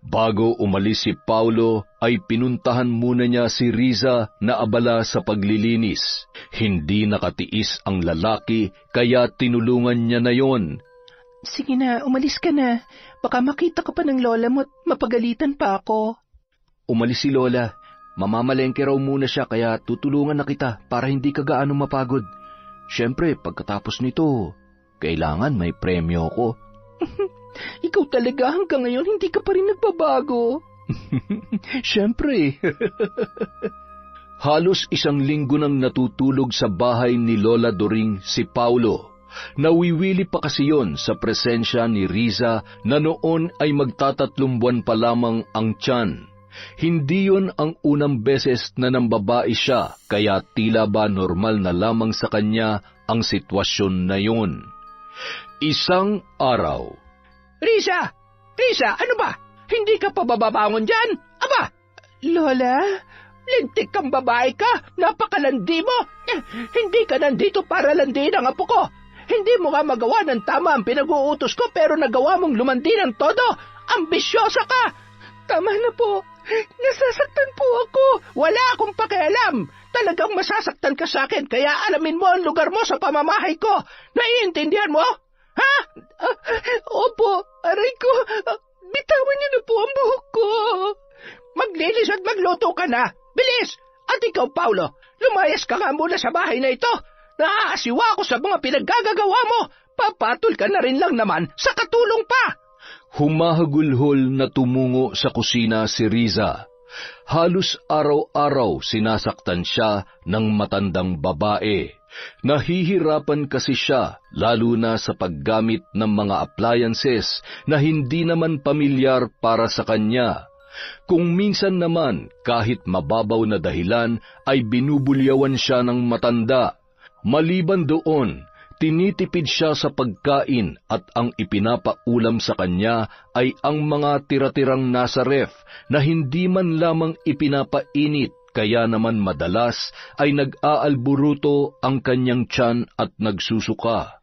Bago umalis si Paulo, ay pinuntahan muna niya si Riza na abala sa paglilinis. Hindi nakatiis ang lalaki, kaya tinulungan niya na yon. Sige na, umalis ka na. Baka makita ka pa ng lola mo at mapagalitan pa ako. Umalis si Lola. Mamamalengke raw muna siya, kaya tutulungan na kita para hindi ka gaano mapagod. Siyempre, pagkatapos nito, kailangan may premyo ko. Ikaw talaga hanggang ngayon hindi ka pa rin nagbabago. Siyempre. Halos 1 linggo nang natutulog sa bahay ni Lola Doring si Paulo. Nawiwili pa kasi yon sa presensya ni Riza na noon ay magta3 buwan pa lamang ang tiyan. Hindi yon ang unang beses na nambabae siya, kaya tila ba normal na lamang sa kanya ang sitwasyon na yon. Isang araw. Riza! Ano ba? Hindi ka pa bababangon dyan? Aba! Lola? Lintik kang babae ka? Napakalandi mo? Hindi ka nandito para landiin ang apo ko. Hindi mo nga magawa ng tama ang pinag-uutos ko pero nagawa mong lumandi ng todo. Ambisyosa ka! Tama na po. Nasasaktan po ako. Wala akong pakialam. Talagang masasaktan ka sa akin kaya alamin mo ang lugar mo sa pamamahay ko. Naiintindihan mo? Ha? Opo, aray ko. Bitawan niyo na po ang buhok ko. Maglinis at magluto ka na. Bilis! At ikaw, Paulo, lumayas ka nga muna sa bahay na ito. Naaasiwa ako sa mga pinaggagawa mo. Papatol ka na rin lang naman sa katulong pa. Humahagulhol na tumungo sa kusina si Riza. Halos araw-araw sinasaktan siya ng matandang babae. Nahihirapan kasi siya lalo na sa paggamit ng mga appliances na hindi naman pamilyar para sa kanya. Kung minsan naman kahit mababaw na dahilan ay binubulyawan siya ng matanda. Maliban doon, tinitipid siya sa pagkain at ang ipinapaulam sa kanya ay ang mga tira-tirang nasa ref na hindi man lamang ipinapainit, kaya naman madalas ay nag-aalburuto ang kanyang tiyan at nagsusuka.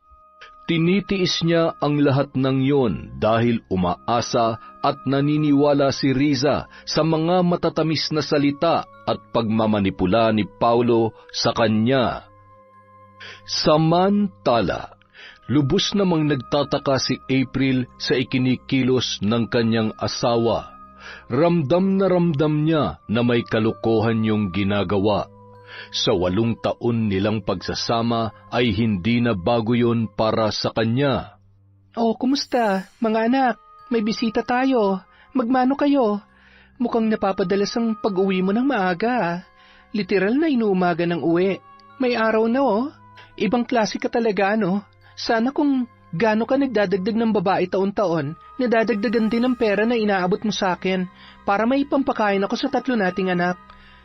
Tinitiis niya ang lahat ng yon dahil umaasa at naniniwala si Riza sa mga matatamis na salita at pagmamanipula ni Paulo sa kanya. Samantala, lubos namang nagtataka si April sa ikinikilos ng kanyang asawa. Ramdam na ramdam niya na may kalokohan yung ginagawa. Sa 8 taon nilang pagsasama ay hindi na bago yon para sa kanya. Oh, kumusta? Mga anak, may bisita tayo. Magmano kayo? Mukhang napapadalas ang pag-uwi mo ng maaga. Literal na inuumaga ng uwi. May araw na Ibang klase ka talaga, no? Sana kung gaano ka nagdadagdag ng babae taon-taon, nadadagdagan din ng pera na inaabot mo sa akin para may pampakain ako sa 3 nating anak.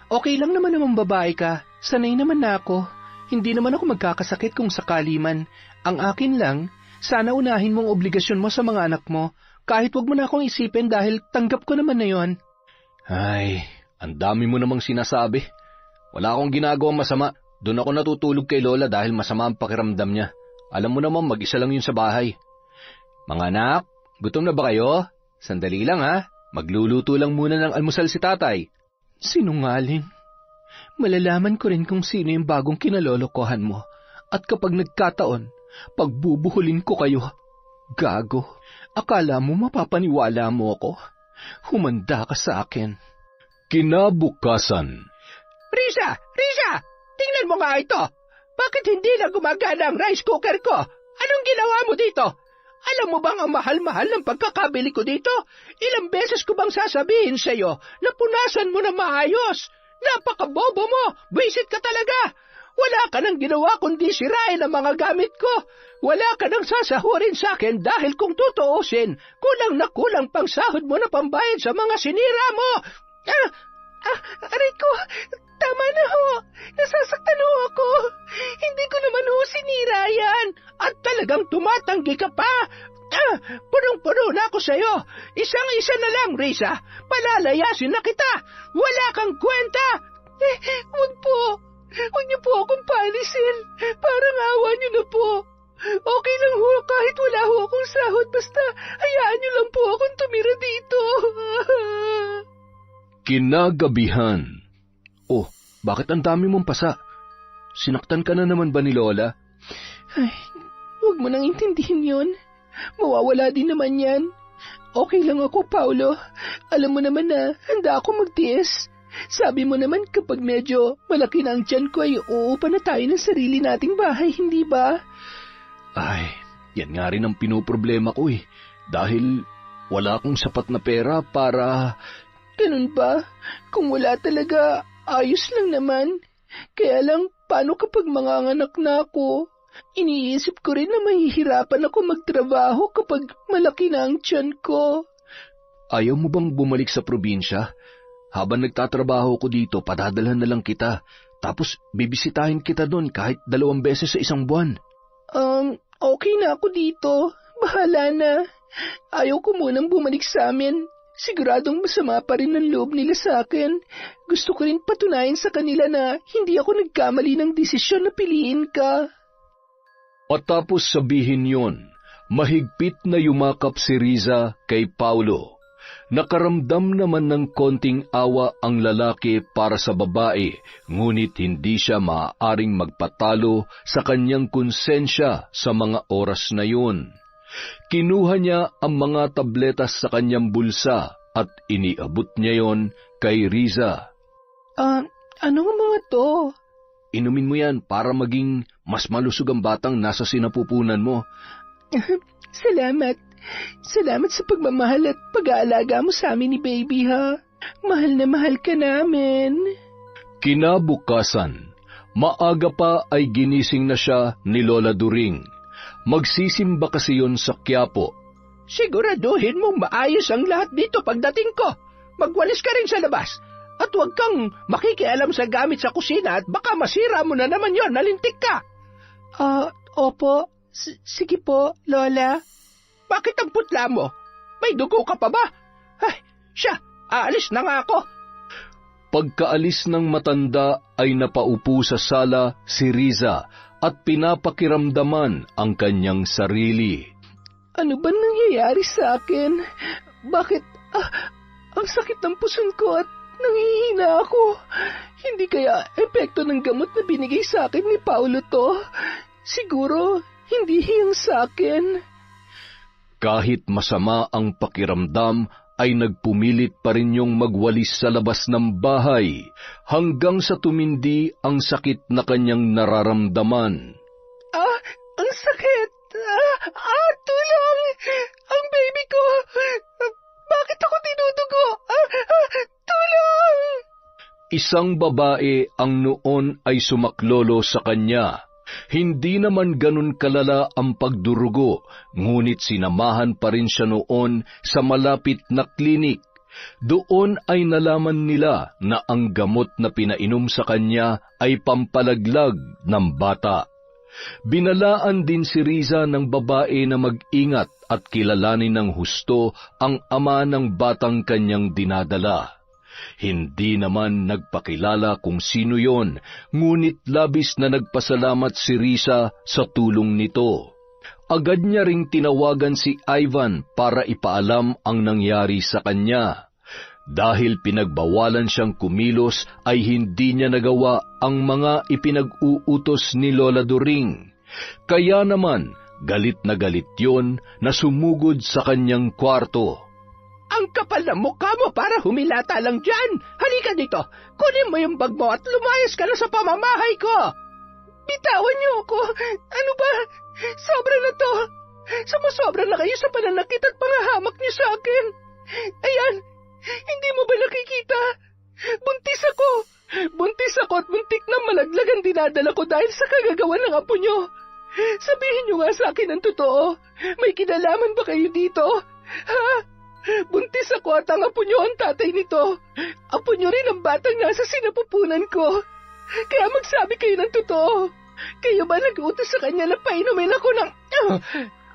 Okay lang naman babae ka. Sanay naman na ako. Hindi naman ako magkakasakit kung sakali man. Ang akin lang, sana unahin mong obligasyon mo sa mga anak mo. Kahit wag mo na akong isipin dahil tanggap ko naman na yon. Ay, ang dami mo namang sinasabi. Wala akong ginagawang masama. Doon ako natutulog kay Lola dahil masama ang pakiramdam niya. Alam mo naman, mag-isa lang yun sa bahay. Mga anak, gutom na ba kayo? Sandali lang ha. Magluluto lang muna ng almusal si tatay. Sinungaling. Malalaman ko rin kung sino yung bagong kinalolokohan mo. At kapag nagkataon, pagbubuhulin ko kayo. Gago. Akala mo mapapaniwala mo ako? Humanda ka sa akin. Kinabukasan. Riza! Riza! Tingnan mo nga ito! Bakit hindi na gumagana ang rice cooker ko? Anong ginawa mo dito? Alam mo bang ang mahal-mahal ng pagkakabili ko dito? Ilang beses ko bang sasabihin sa'yo na punasan mo na maayos? Napakabobo mo! Buisit ka talaga! Wala ka nang ginawa kundi sirain ang mga gamit ko. Wala ka nang sasahurin sa akin dahil kung tutuusin, kulang na kulang pang sahod mo na pambayad sa mga sinira mo. Aray ko, tama na ho. Nasasaktan ho ako. Hindi ko naman ho sinira yan. At talagang tumatanggi ka pa. Punong-puno na ako sa'yo. Isang-isa na lang, Riza. Palalayasin na kita. Wala kang kwenta. Huwag po. Huwag niyo po akong paalisin. Parang awa niyo na po. Okay lang ho kahit wala ho akong sahod. Basta hayaan niyo lang po akong tumira dito. Kinagabihan. Oh, bakit ang dami mong pasa? Sinaktan ka na naman ba ni Lola? Ay, huwag mo nang intindihin yun. Mawawala din naman yan. Okay lang ako, Paulo. Alam mo naman na handa ako magtiis. Sabi mo naman kapag medyo malaki na ang tiyan ko ay uupa na tayo ng sarili nating bahay, hindi ba? Ay, yan nga rin ang pinoproblema ko Dahil wala akong sapat na pera para... Ganun ba? Kung wala talaga, ayos lang naman. Kaya lang, paano kapag manganganak na ako? Iniisip ko rin na mahihirapan ako magtrabaho kapag malaki na ang tiyan ko. Ayaw mo bang bumalik sa probinsya? Habang nagtatrabaho ko dito, padadalhan na lang kita. Tapos bibisitahin kita doon kahit 2 beses sa isang buwan. Okay na ako dito. Bahala na. Ayaw ko munang bumalik sa amin. Siguradong masama pa rin ang loob nila sa akin. Gusto ko rin patunayan sa kanila na hindi ako nagkamali ng desisyon na piliin ka. Matapos sabihin yon, mahigpit na yumakap si Riza kay Paulo. Nakaramdam naman ng konting awa ang lalaki para sa babae, ngunit hindi siya maaaring magpatalo sa kanyang konsensya sa mga oras na yun. Kinuha niya ang mga tabletas sa kanyang bulsa at iniabot niya yon kay Riza. Anong mga to? Inumin mo yan para maging mas malusog ang batang nasa sinapupunan mo. Salamat. Salamat sa pagmamahal at pag-aalaga mo sa amin ni baby, ha? Mahal na mahal ka namin. Kinabukasan, maaga pa ay ginising na siya ni Lola During. Magsisimba kasi yun sa Quiapo. Siguraduhin mong maayos ang lahat dito pagdating ko. Magwalis ka rin sa labas. At huwag kang makikialam sa gamit sa kusina at baka masira mo na naman yon, nalintik ka. Opo. Sige po, Lola. Bakit ang putla mo? May dugo ka pa ba? Ay, siya, aalis na nga ako. Pagkaalis ng matanda ay napaupo sa sala si Riza at pinapakiramdaman ang kanyang sarili. Ano ba nangyayari sa akin? Bakit ang sakit ng puson ko at nangihina ako? Hindi kaya epekto ng gamot na binigay sa akin ni Paulo to? Siguro hindi hiyang sa akin. Kahit masama ang pakiramdam, ay nagpumilit pa rin yung magwalis sa labas ng bahay hanggang sa tumindi ang sakit na kanyang nararamdaman. Ang sakit! Tulong! Ang baby ko! Bakit ako tinudugo? Tulong! Isang babae ang noon ay sumaklolo sa kanya. Hindi naman ganun kalala ang pagdurugo, ngunit sinamahan pa rin siya noon sa malapit na klinik. Doon ay nalaman nila na ang gamot na pinainom sa kanya ay pampalaglag ng bata. Binalaan din si Riza ng babae na mag-ingat at kilalanin ng husto ang ama ng batang kanyang dinadala. Hindi naman nagpakilala kung sino yon, ngunit labis na nagpasalamat si Riza sa tulong nito. Agad niya ring tinawagan si Ivan para ipaalam ang nangyari sa kanya. Dahil pinagbawalan siyang kumilos ay hindi niya nagawa ang mga ipinag-uutos ni Lola During. Kaya naman, galit na galit yon na sumugod sa kanyang kwarto. Ang kapal ng mukha mo para humilata lang dyan. Halika dito, kunin mo yung bag mo at lumayas ka na sa pamamahay ko. Bitawan niyo ako. Ano ba? Sobra na to. Sumusobra na kayo sa pananakit at pangahamak niyo sa akin. Ayan, hindi mo ba nakikita? Buntis ako. Buntis ako at buntik na malaglag ang dinadala ko dahil sa kagagawa ng apo niyo. Sabihin niyo nga sa akin ang totoo. May kinalaman ba kayo dito? Ha? Buntis ako at ang apo niyo ang tatay nito. Apo niyo rin ang batang nasa sinapupunan ko. Kaya magsabi kayo ng totoo. Kayo ba nag-utos sa kanya na painumin ako ng...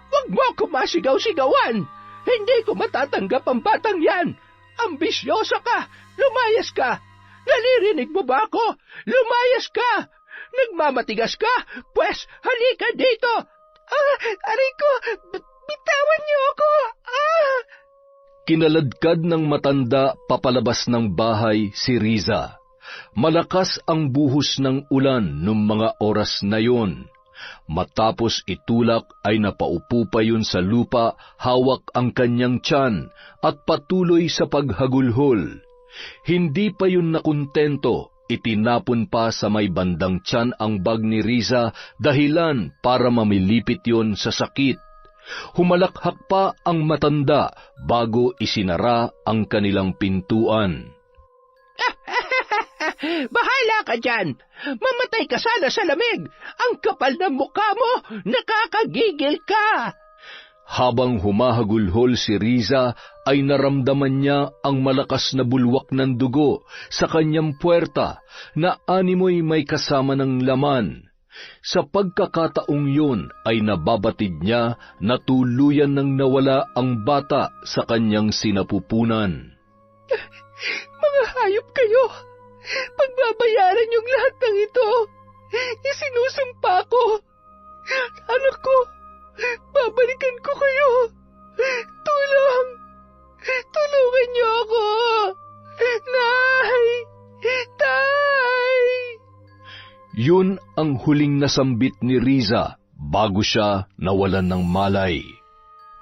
Huwag mo ako masigaw-sigawan. Hindi ko matatanggap ang batang yan. Ambisyosa ka. Lumayas ka. Naririnig mo ba ako? Lumayas ka. Nagmamatigas ka? Pwes, halika dito. Aray ko, bitawan niyo ako. Kinaladkad ng matanda papalabas ng bahay si Riza. Malakas ang buhos ng ulan noong mga oras na yon. Matapos itulak ay napaupo pa yun sa lupa, hawak ang kanyang tiyan at patuloy sa paghagulhol. Hindi pa yun nakontento, itinapon pa sa may bandang tiyan ang bag ni Riza dahilan para mamilipit yon sa sakit. Humalakhak pa ang matanda bago isinara ang kanilang pintuan. Bahala ka dyan! Mamatay ka sana sa lamig! Ang kapal ng mukha mo! Nakakagigil ka! Habang humahagulhol si Riza, ay naramdaman niya ang malakas na bulwak ng dugo sa kanyang puwerta na animoy may kasama ng laman. Sa pagkakataong yun ay nababatid niya na tuluyan nang nawala ang bata sa kanyang sinapupunan. Mga hayop kayo! Pagbabayaran yung lahat ng ito. Isinusumpa ko. Anak ko, babalikan ko kayo. Tulong! Tulungan niyo ako! Nay! Tay! Yun ang huling nasambit ni Riza bago siya nawalan ng malay.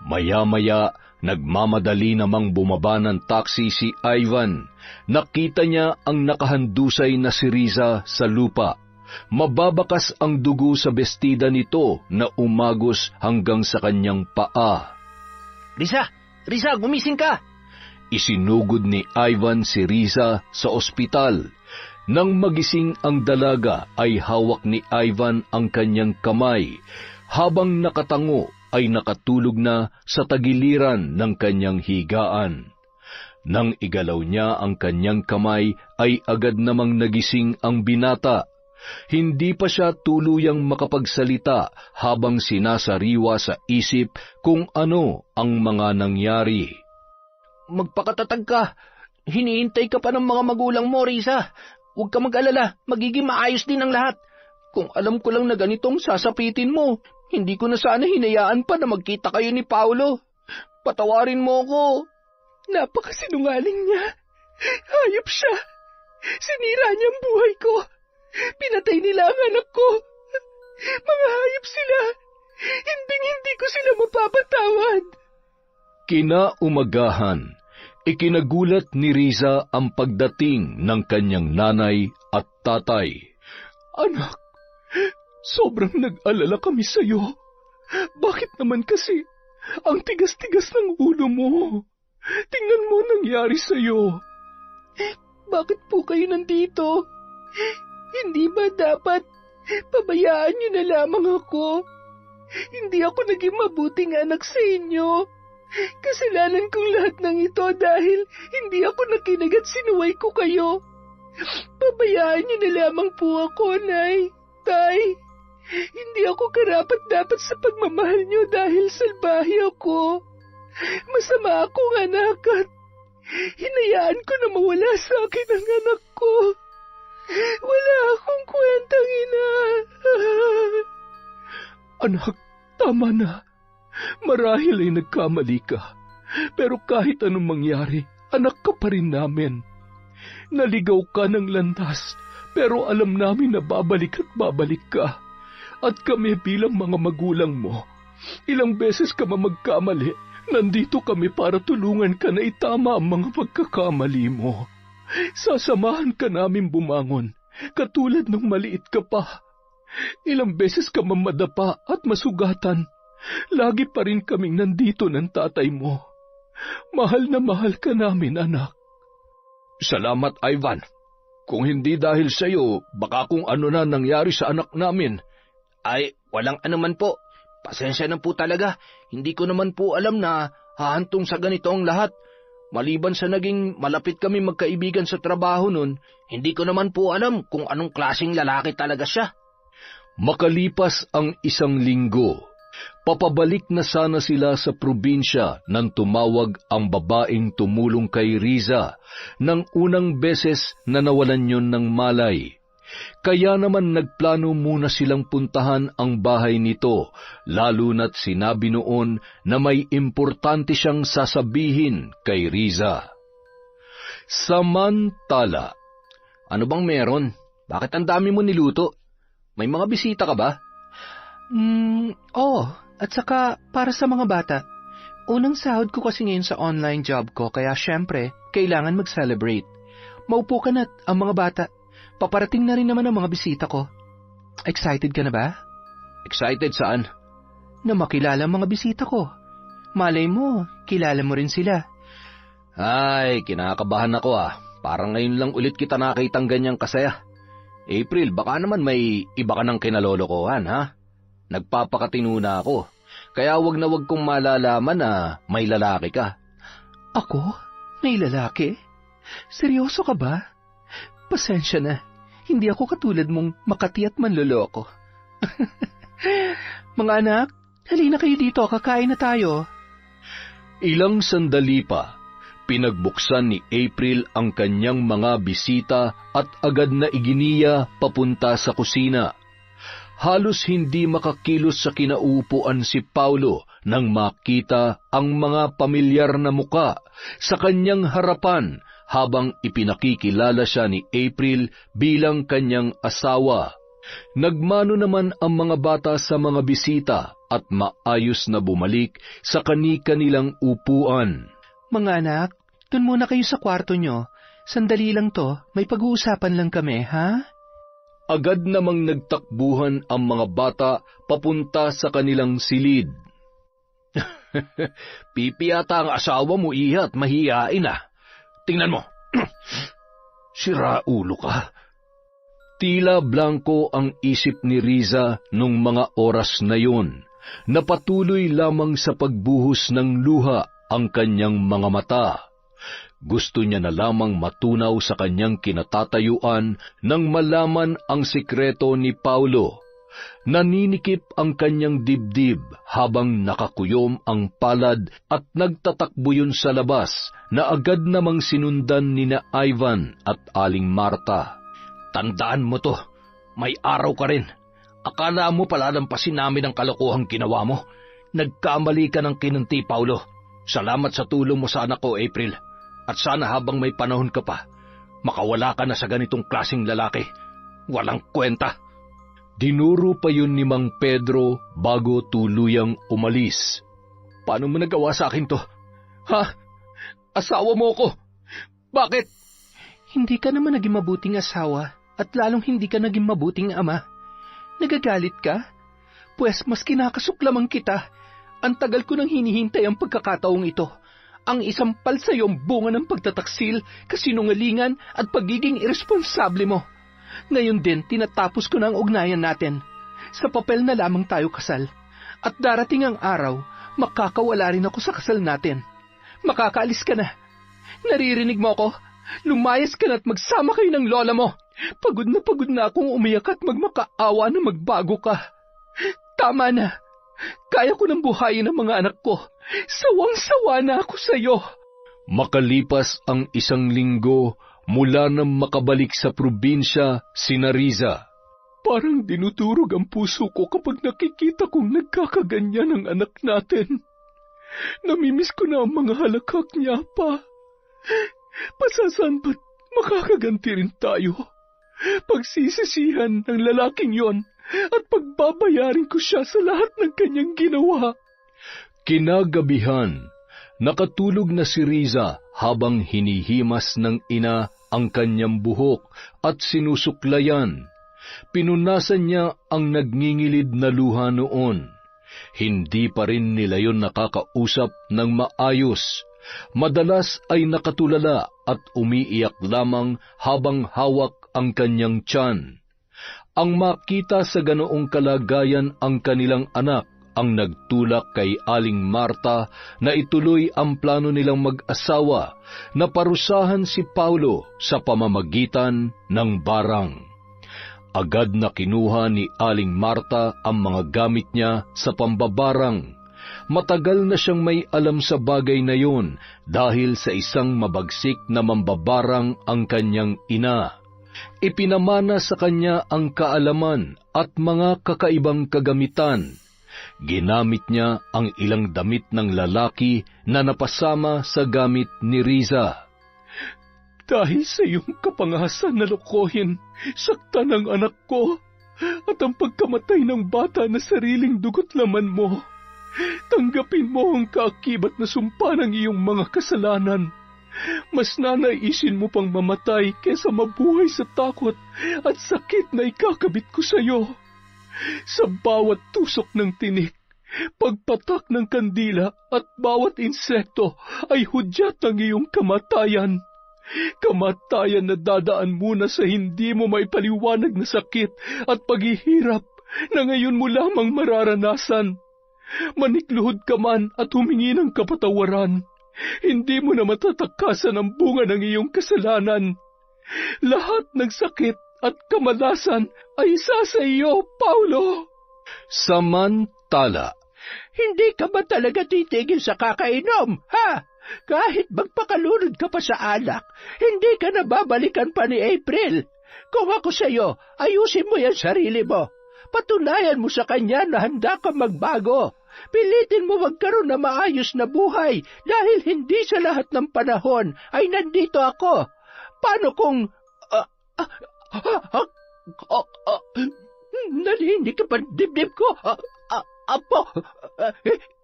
Maya-maya, Nagmamadali namang bumaba ng taxi si Ivan. Nakita niya ang nakahandusay na si Riza sa lupa. Mababakas ang dugo sa bestida nito na umagos hanggang sa kanyang paa. Riza! Riza, gumising ka! Isinugod ni Ivan si Riza sa ospital. Nang magising ang dalaga ay hawak ni Ivan ang kanyang kamay, habang nakatango ay nakatulog na sa tagiliran ng kanyang higaan. Nang igalaw niya ang kanyang kamay ay agad namang nagising ang binata. Hindi pa siya tuluyang makapagsalita habang sinasariwa sa isip kung ano ang mga nangyari. Magpakatatag ka. Hinihintay ka pa ng mga magulang mo, Riza. Huwag ka mag-alala, magiging maayos din ang lahat. Kung alam ko lang na ganitong sasapitin mo, hindi ko na sana hinayaan pa na magkita kayo ni Paolo. Patawarin mo ko. Napakasinungaling niya. Hayop siya. Sinira niya ang buhay ko. Pinatay nila ang anak ko. Mga hayop sila. Hindi ko sila mapapatawad. Kinaumagahan, ikinagulat ni Riza ang pagdating ng kanyang nanay at tatay. Anak, sobrang nag-alala kami sa iyo. Bakit naman kasi ang tigas-tigas ng ulo mo? Tingnan mo nangyari sa iyo. Bakit po kayo nandito? Hindi ba dapat pabayaan niyo na lamang ako? Hindi ako naging mabuting anak sa inyo. Kasalanan kong lahat ng ito dahil hindi ako nakinig at sinuway ko kayo. Pabayaan niyo na lamang po ako, Nay, Tay. Hindi ako karapat-dapat sa pagmamahal niyo dahil salbahe ako. Masama akong anak at hinayaan ko na mawala sa akin ang anak ko. Wala akong kwentang ina. Anak, tama na. Marahil ay nagkamali ka. Pero kahit anong mangyari, anak ka pa rin namin. Naligaw ka ng landas, pero alam namin na babalik at babalik ka. At kami bilang mga magulang mo, ilang beses ka magkamali, nandito kami para tulungan ka na itama ang mga pagkakamali mo. Sasamahan ka namin bumangon, katulad nung maliit ka pa. Ilang beses ka mamadapa at masugatan, lagi pa rin kaming nandito ng tatay mo. Mahal na mahal ka namin, anak. Salamat, Ivan. Kung hindi dahil sa iyo, baka kung ano na nangyari sa anak namin. Ay, walang anuman po. Pasensya na po talaga. Hindi ko naman po alam na hahantong sa ganito ang lahat. Maliban sa naging malapit kami magkaibigan sa trabaho nun, hindi ko naman po alam kung anong klaseng lalaki talaga siya. Makalipas ang 1 linggo, papabalik na sana sila sa probinsya nang tumawag ang babaeng tumulong kay Riza nang unang beses na nawalan yun ng malay. Kaya naman nagplano muna silang puntahan ang bahay nito, lalo na't sinabi noon na may importante siyang sasabihin kay Riza. Samantala, ano bang meron? Bakit ang dami mo niluto? May mga bisita ka ba? Oo. At saka para sa mga bata. Unang sahod ko kasi ngayon sa online job ko, kaya syempre, kailangan mag-celebrate. Maupo ka na't ang mga bata. Paparating na rin naman ang mga bisita ko. Excited ka na ba? Excited saan? Na makilala ang mga bisita ko. Malay mo, kilala mo rin sila. Ay, kinakabahan ako ah. Parang ngayon lang ulit kita nakitang ganyang kasaya. April, baka naman may iba ka ng kinalolokohan, ha? Nagpapakatino na ako. Kaya wag na wag kong malalaman na may lalaki ka. Ako? May lalaki? Seryoso ka ba? Pasensya na. Hindi ako katulad mong makati at manloloko. Mga anak, halina kayo dito, kakain na tayo. Ilang sandali pa, pinagbuksan ni April ang kanyang mga bisita at agad na iginiya papunta sa kusina. Halos hindi makakilos sa kinauupuan si Paulo nang makita ang mga pamilyar na muka sa kanyang harapan habang ipinakikilala siya ni April bilang kanyang asawa. Nagmano naman ang mga bata sa mga bisita at maayos na bumalik sa kani-kanilang upuan. Mga anak, dun muna kayo sa kwarto nyo. Sandali lang to, may pag-uusapan lang kami, ha? Agad namang nagtakbuhan ang mga bata papunta sa kanilang silid. Pipi yata ang asawa mo, Iha, at mahihain ah. Tingnan mo. Sira ulo ka. Tila blanko ang isip ni Riza nung mga oras na yun. Napatuloy lamang sa pagbuhos ng luha ang kanyang mga mata. Gusto niya na lamang matunaw sa kanyang kinatatayuan nang malaman ang sikreto ni Paulo. Naninikip ang kanyang dibdib habang nakakuyom ang palad at nagtatakbo yun sa labas na agad namang sinundan ni na Ivan at Aling Marta. Tandaan mo to, may araw ka rin. Akala mo palalampasin namin ang kalokohang ginawa mo. Nagkamali ka ng kinunti, Paulo. Salamat sa tulong mo sa anak ko, April. At sana habang may panahon ka pa, makawala ka na sa ganitong klaseng lalaki. Walang kwenta. Dinuro pa yun ni Mang Pedro bago tuluyang umalis. Paano mo nagawa sa akin to? Ha? Asawa mo ko? Bakit? Hindi ka naman naging mabuting asawa at lalong hindi ka naging mabuting ama. Nagagalit ka? Pues mas kinakasuklamang kita. Ang tagal ko nang hinihintay ang pagkakataong ito. Ang isampal sa iyong bunga ng pagtataksil, kasinungalingan at pagiging irresponsable mo. Ngayon din, tinatapos ko na ang ugnayan natin. Sa papel na lamang tayo kasal. At darating ang araw, makakawala rin ako sa kasal natin. Makakaalis ka na. Naririnig mo ako? Lumayas ka na at magsama kayo ng lola mo. Pagod na akong umiyak at magmakaawa na magbago ka. Tama na. Kaya ko nang buhayin ang mga anak ko. Sawang-sawa na ako sa iyo. Makalipas ang 1 linggo mula nang makabalik sa probinsya sina Riza. Parang dinudurog ang puso ko kapag nakikita kong nagkakaganyan ang anak natin. Namimiss ko na ang mga halakhak niya pa. Pasasan ba't makakaganti rin tayo? Pagsisisihan ng lalaking yon at pagbabayarin ko siya sa lahat ng kanyang ginawa. Kinagabihan, nakatulog na si Riza habang hinihimas ng ina ang kanyang buhok at sinusuklayan. Pinunasan niya ang nagngingilid na luha noon. Hindi pa rin nila yon nakakausap ng maayos. Madalas ay nakatulala at umiiyak lamang habang hawak ang kanyang tiyan. Ang makita sa ganoong kalagayan ang kanilang anak ang nagtulak kay Aling Marta na ituloy ang plano nilang mag-asawa na parusahan si Paulo sa pamamagitan ng barang. Agad na kinuha ni Aling Marta ang mga gamit niya sa pambabarang. Matagal na siyang may alam sa bagay na yun dahil sa isang mabagsik na mambabarang ang kanyang ina. Ipinamana sa kanya ang kaalaman at mga kakaibang kagamitan. Ginamit niya ang ilang damit ng lalaki na napasama sa gamit ni Riza. Dahil sa iyong kapangahasan na lokohin, saktan ang anak ko at ang pagkamatay ng bata na sariling dugot laman mo. Tanggapin mo ang kaakibat na sumpa ng iyong mga kasalanan. Mas nanaisin mo pang mamatay kesa mabuhay sa takot at sakit na ikakabit ko sa iyo. Sa bawat tusok ng tinik, pagpatak ng kandila at bawat insekto ay hudyat ng iyong kamatayan. Kamatayan na dadaan muna sa hindi mo maipaliwanag na sakit at paghihirap na ngayon mo lamang mararanasan. Manikluhod ka man at humingi ng kapatawaran. Hindi mo na matatakasan ang bunga ng iyong kasalanan. Lahat ng sakit at kamalasan ay isa sa iyo, Paulo. Samantala, hindi ka ba talaga titigil sa kakainom, ha? Kahit magpakalunod ka pa sa alak, hindi ka na babalikan pa ni April. Kung ako sa iyo, ayusin mo yan sarili mo. Patunayan mo sa kanya na handa kang magbago. Pilitin mo magkaroon na maayos na buhay dahil hindi sa lahat ng panahon ay nandito ako. Paano kung... nalinig ka pa dibdib ko? Apo,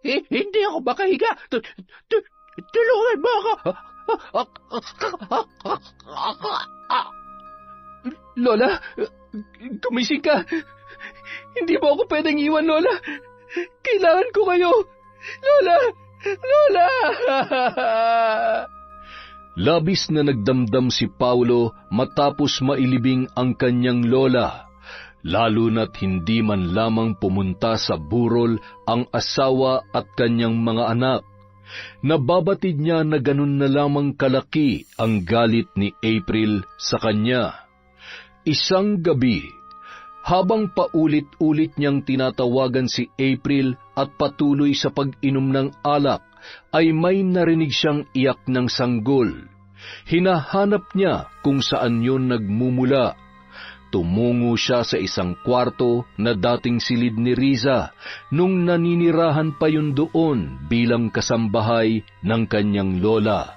hindi ako makahiga. Tulungan mo ako. Lola, gumising ka. Hindi mo ako pwedeng iwan, Lola. Kailangan ko kayo. Lola! Lola! Labis na nagdamdam si Paulo matapos mailibing ang kanyang lola, lalo na't hindi man lamang pumunta sa burol ang asawa at kanyang mga anak. Nababatid niya na ganun na lamang kalaki ang galit ni April sa kanya. Isang gabi, habang paulit-ulit niyang tinatawagan si April at patuloy sa pag-inom ng alak, ay may narinig siyang iyak ng sanggol. Hinahanap niya kung saan yun nagmumula. Tumungo siya sa isang kwarto na dating silid ni Riza nung naninirahan pa yun doon bilang kasambahay ng kanyang lola.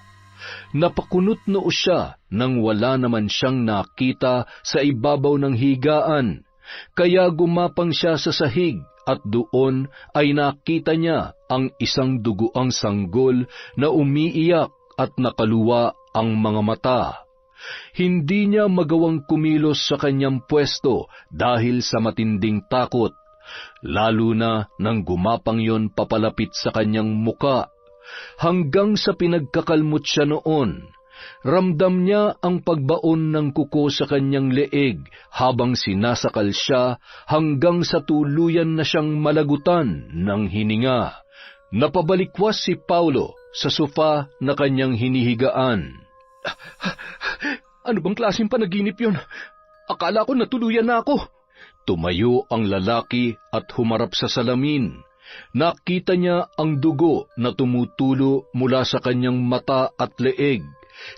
Napakunot noo siya nang wala naman siyang nakita sa ibabaw ng higaan, kaya gumapang siya sa sahig at doon ay nakita niya ang isang duguang sanggol na umiiyak at nakaluwa ang mga mata. Hindi niya magawang kumilos sa kanyang pwesto dahil sa matinding takot, lalo na nang gumapang yon papalapit sa kanyang muka. Hanggang sa pinagkakalmot siya noon, ramdam niya ang pagbaon ng kuko sa kanyang leeg habang sinasakal siya hanggang sa tuluyan na siyang malagutan ng hininga. Napabalikwas si Paulo sa sofa na kanyang hinihigaan. Ano bang klaseng panaginip yun? Akala ko natuluyan na ako. Tumayo ang lalaki at humarap sa salamin. Nakita niya ang dugo na tumutulo mula sa kanyang mata at leeg.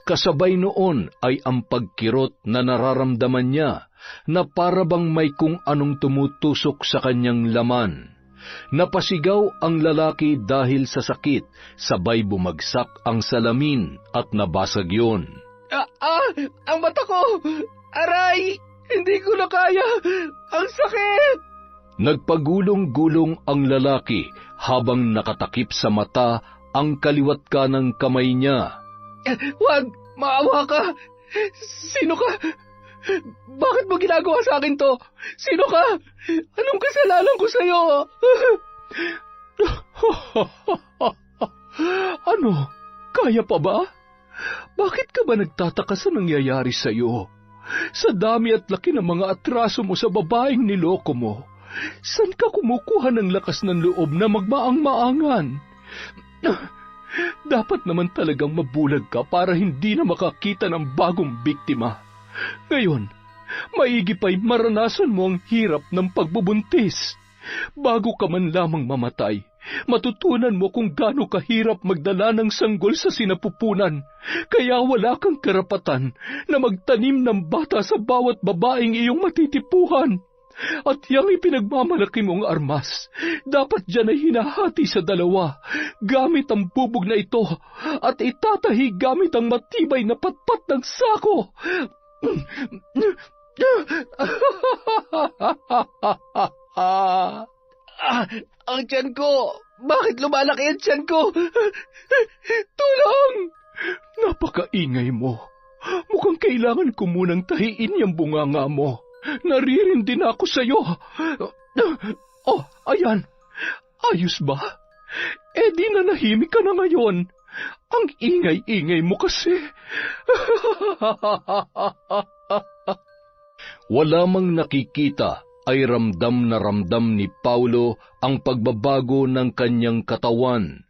Kasabay noon ay ang pagkirot na nararamdaman niya na para bang may kung anong tumutusok sa kanyang laman. Napasigaw ang lalaki dahil sa sakit, sabay bumagsak ang salamin at nabasag yun. Ang mata ko! Aray! Hindi ko na kaya! Ang sakit! Nagpagulong-gulong ang lalaki habang nakatakip sa mata ang kaliwat kanang kamay niya. Huwag! Maawa ka! Sino ka? Bakit mo ginagawa sa akin to? Sino ka? Anong kasalanan ko sa'yo? Ano? Kaya pa ba? Bakit ka ba nagtataka sa nangyayari sa'yo? Sa dami at laki ng mga atraso mo sa babaeng niloko mo, saan ka kumukuha ng lakas ng loob na magmaang-maangan? Dapat naman talagang mabulag ka para hindi na makakita ng bagong biktima. Ngayon, maigi pa'y maranasan mo ang hirap ng pagbubuntis. Bago ka man lamang mamatay, matutunan mo kung gaano kahirap magdala ng sanggol sa sinapupunan. Kaya wala kang karapatan na magtanim ng bata sa bawat babaeng iyong matitipuhan. At yang ipinagmamalaki mong armas, dapat dyan ay hinahati sa dalawa, gamit ang bubog na ito, at itatahi gamit ang matibay na patpat ng sako. Ang tiyan ko! Bakit lumalaki ang tiyan ko? Tulong! Napakaingay mo. Mukhang kailangan ko munang tahiin yung bunganga mo. Naririndi na ako sa'yo. Oh, ayan. Ayos ba? Di nanahimik ka na ngayon. Ang ingay-ingay mo kasi. Wala mang nakikita ay ramdam na ramdam ni Paulo ang pagbabago ng kanyang katawan.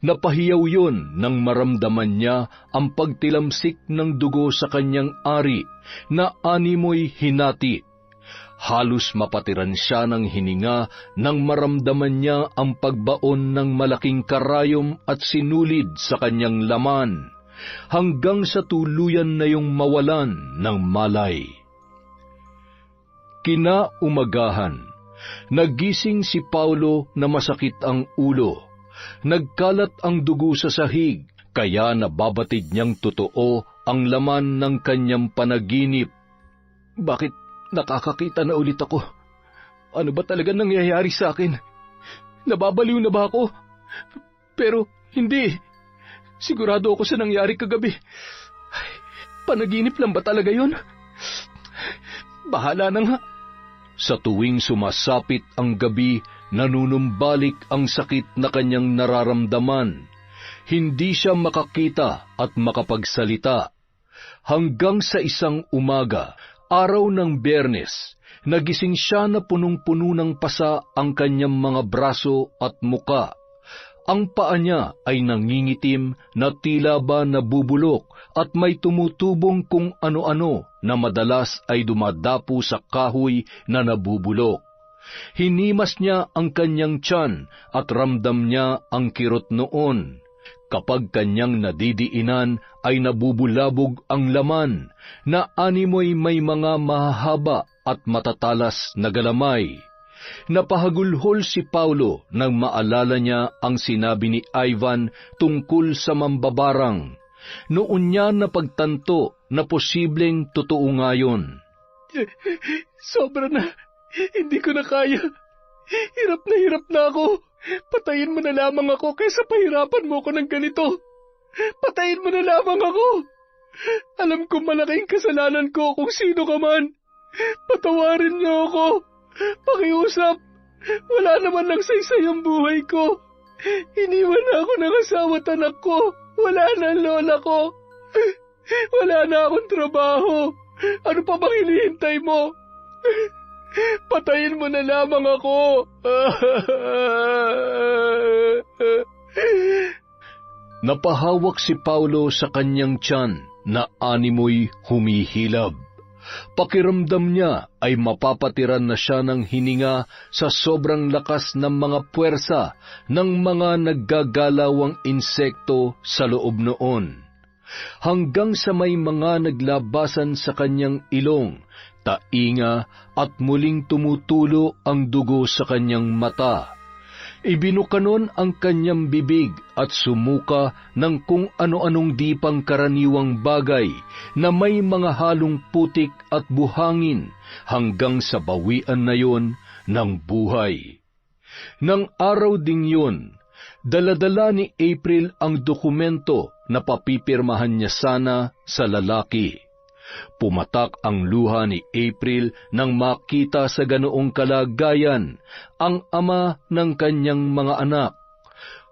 Napahiyaw yun nang maramdaman niya ang pagtilamsik ng dugo sa kanyang ari na animoy hinati. Halos mapatiran siya ng hininga nang maramdaman niya ang pagbaon ng malaking karayom at sinulid sa kanyang laman, hanggang sa tuluyan na yung mawalan ng malay. Kinaumagahan, nagising si Paulo na masakit ang ulo. Nagkalat ang dugo sa sahig, kaya nababatid niyang totoo ang laman ng kanyang panaginip. Bakit nakakakita na ulit ako? Ano ba talaga nangyayari sa akin? Nababaliw na ba ako? Pero hindi. Sigurado ako sa nangyari kagabi. Ay, panaginip lang ba talaga yon? Bahala na nga. Sa tuwing sumasapit ang gabi, nanunumbalik ang sakit na kanyang nararamdaman. Hindi siya makakita at makapagsalita. Hanggang sa isang umaga, araw ng Biyernes, nagising siya na punong-puno ng pasa ang kanyang mga braso at muka. Ang paa niya ay nangingitim na tila ba nabubulok at may tumutubong kung ano-ano na madalas ay dumadapo sa kahoy na nabubulok. Hinimas niya ang kanyang tiyan at ramdam niya ang kirot noon. Kapag kanyang nadidiinan ay nabubulabog ang laman na animoy may mga mahahaba at matatalas na galamay. Napahagulhol si Paulo nang maalala niya ang sinabi ni Ivan tungkol sa mambabarang. Noon niya napagtanto na posibleng totoo nga yun. Sobra na. Hindi ko na kaya. Hirap na ako. Patayin mo na lamang ako kaysa pahirapan mo ko ng ganito. Patayin mo na lamang ako. Alam ko malaking kasalanan ko kung sino ka man. Patawarin niyo ako. Pakiusap, wala naman lang saysay ang buhay ko. Iniwan na ako ng asawa at anak ko. Wala na ang lola ko. Wala na akong trabaho. Ano pa bang hinihintay mo? Patayin mo na lamang ako. Napahawak si Paulo sa kanyang tiyan na animoy humihilab. Pakiramdam niya ay mapapatiran na siya ng hininga sa sobrang lakas ng mga puwersa ng mga naggagalawang insekto sa loob noon. Hanggang sa may mga naglabasan sa kanyang ilong, tainga at muling tumutulo ang dugo sa kanyang mata. Ibinukanon ang kanyang bibig at sumuka ng kung ano-anong di pangkaraniwang bagay na may mga halong putik at buhangin hanggang sa bawian na yon ng buhay. Nang araw ding yun, dala-dala ni April ang dokumento na papipirmahan niya sana sa lalaki. Pumatak ang luha ni April nang makita sa ganoong kalagayan ang ama ng kanyang mga anak.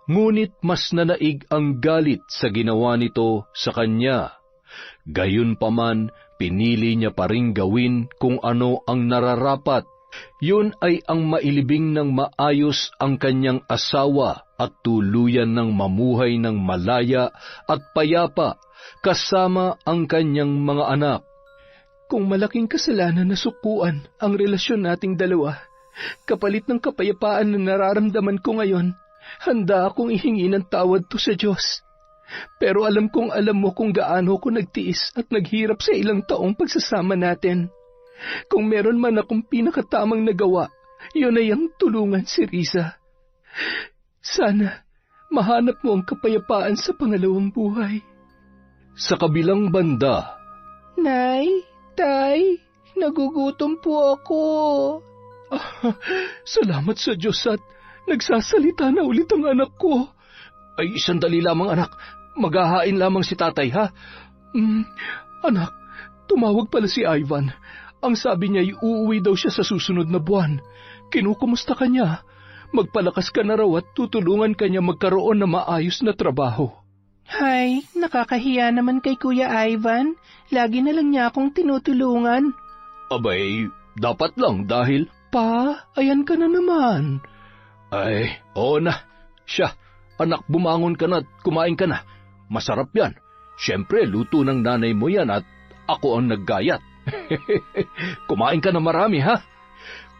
Ngunit mas nanaig ang galit sa ginawa nito sa kanya. Gayunpaman, pinili niya pa ring gawin kung ano ang nararapat. Yun ay ang mailibing ng maayos ang kanyang asawa at tuluyan ng mamuhay ng malaya at payapa kasama ang kanyang mga anak. Kung malaking kasalanan na sukuan ang relasyon nating dalawa, kapalit ng kapayapaan na nararamdaman ko ngayon, handa akong ihingi ng tawad to sa Diyos. Pero alam kong alam mo kung gaano ko nagtiis at naghirap sa ilang taong pagsasama natin. Kung meron man akong pinakatamang nagawa, yun ay ang tulungan si Riza. Sana mahanap mo ang kapayapaan sa pangalawang buhay. Sa kabilang banda, Nay, Tay, nagugutom po ako. Salamat sa Diyos at nagsasalita na ulit ang anak ko. Ay, sandali lamang anak, maghahain lamang si tatay ha. Anak, tumawag pala si Ivan. Ang sabi niya ay uuwi daw siya sa susunod na buwan. Kinukumusta ka niya? Magpalakas ka na raw at tutulungan ka niya magkaroon ng maayos na trabaho. Hay, nakakahiya naman kay Kuya Ivan. Lagi na lang niya akong tinutulungan. Abay, dapat lang dahil... Pa, ayan ka na naman. Ay, oo na. Siya, anak, bumangon ka na at kumain ka na. Masarap yan. Siyempre, luto ng nanay mo yan at ako ang naggayat. Kumain ka na marami, ha?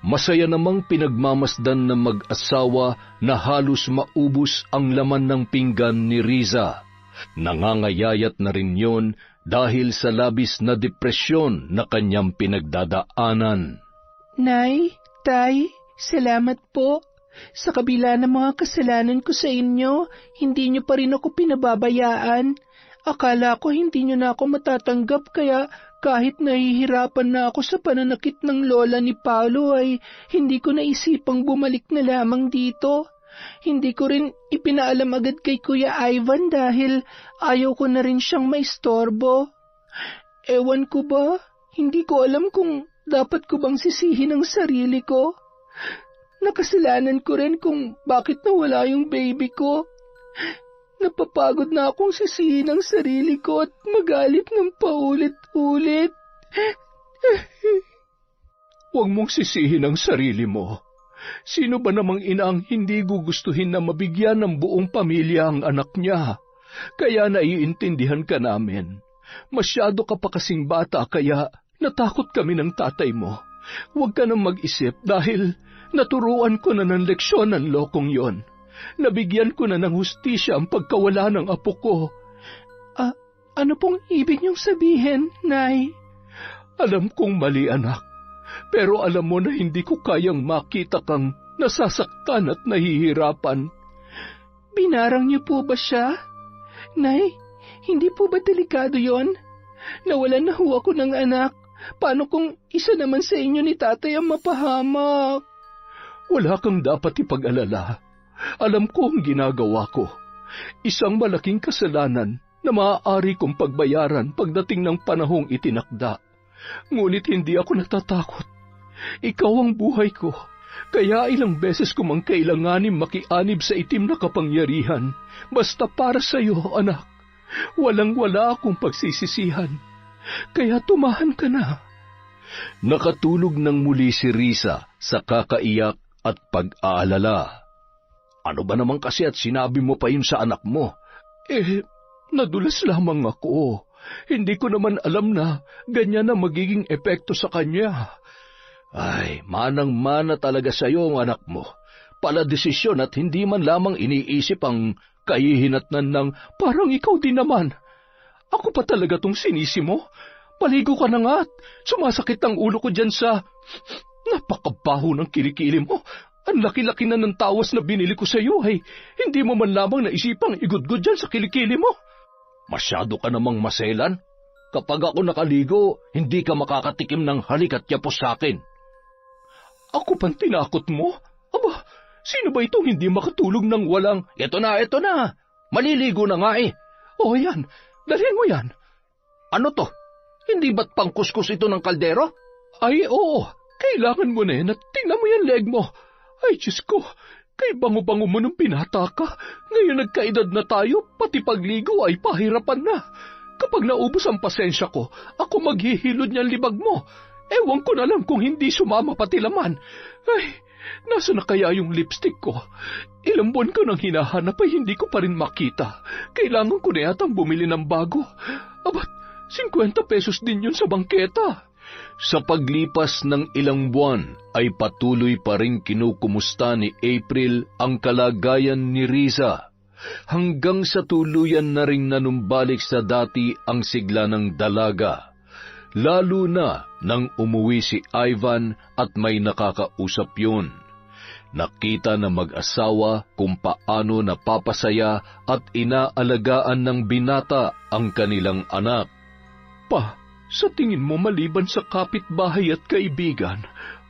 Masaya namang pinagmamasdan ng mag-asawa na halos maubos ang laman ng pinggan ni Riza. Nangangayayat na rin yon dahil sa labis na depresyon na kanyang pinagdadaanan. Nay, Tay, salamat po. Sa kabila ng mga kasalanan ko sa inyo, hindi niyo pa rin ako pinababayaan. Akala ko hindi niyo na ako matatanggap kaya kahit nahihirapan na ako sa pananakit ng lola ni Paulo ay hindi ko naisipang bumalik na lamang dito. Hindi ko rin ipinaalam agad kay Kuya Ivan dahil ayaw ko na rin siyang maistorbo. Ewan ko ba, hindi ko alam kung dapat ko bang sisihin ang sarili ko. Nakasalanan ko rin kung bakit nawala yung baby ko. Napapagod na akong sisihin ang sarili ko at magalit ng paulit-ulit. Huwag mong sisihin ang sarili mo. Sino ba namang ina ang hindi gugustuhin na mabigyan ng buong pamilya ang anak niya? Kaya naiintindihan ka namin. Masyado ka pa kasing bata kaya natakot kami ng tatay mo. Huwag ka nang mag-isip dahil naturuan ko na ng leksyon ang lokong yon. Nabigyan ko na ng hustisya ang pagkawala ng apo ko. Ano pong ibig niyong sabihin, Nay? Alam kong mali, anak. Pero alam mo na hindi ko kayang makita kang nasasaktan at nahihirapan. Binarang niyo po ba siya? Nay, hindi po ba delikado yon? Nawalan na ho ako ng anak. Paano kung isa naman sa inyo ni tatay ang mapahamak? Wala kang dapat ipag-alala. Alam ko ang ginagawa ko. Isang malaking kasalanan na maaari kong pagbayaran pagdating ng panahong itinakda. Ngunit hindi ako natatakot. Ikaw ang buhay ko. Kaya ilang beses ko mang kailanganin makianib sa itim na kapangyarihan. Basta para sa iyo, anak. Walang-wala akong pagsisisihan. Kaya tumahan ka na. Nakatulog ng muli si Risa sa kakaiyak at pag-aalala. Ano ba naman kasi at sinabi mo pa yun sa anak mo? Nadulas lamang ako. Hindi ko naman alam na ganyan na magiging epekto sa kanya. Ay, manang-mana talaga sa iyo ang anak mo. Pala desisyon at hindi man lamang iniisip ang kahihinatnan ng parang ikaw din naman. Ako pa talaga tong sinisi mo. Paligo ka na nga at sumasakit ang ulo ko dyan sa napakabaho ng kilikili mo. Ang laki-laki na ng tawas na binili ko sa iyo ay hindi mo man lamang naisipang igudgod dyan sa kilikili mo. Masyado ka namang maselan. Kapag ako nakaligo, hindi ka makakatikim ng halik at yapos sa akin. Ako pang tinakot mo? Aba, sino ba itong hindi makatulog ng walang... Ito na. Maliligo na nga eh. O yan, dalhin mo yan. Ano to? Hindi ba't pangkuskus ito ng kaldero? Ay oo, kailangan mo na yan at tingnan mo yung leg mo. Ay, Diyos ko, kay bango-bango mo nung pinata ka. Ngayon nagkaedad na tayo, pati pagligo ay pahirapan na. Kapag naubos ang pasensya ko, ako maghihilod niyang libag mo. Ewan ko na lang kung hindi sumama pati laman. Ay, nasa na kaya yung lipstick ko? Ilang buwan ko nang hinahanap ay hindi ko pa rin makita. Kailangan ko na yatang bumili ng bago. Abat, 50 pesos din yun sa bangketa. Sa paglipas ng ilang buwan ay patuloy pa rin kinukumusta ni April ang kalagayan ni Risa hanggang sa tuluyan na ring nanumbalik sa dati ang sigla ng dalaga. Lalo na nang umuwi si Ivan at may nakakausap yun. Nakita na mag-asawa kung paano napapasaya at inaalagaan ng binata ang kanilang anak. Pa, sa tingin mo maliban sa kapitbahay at kaibigan,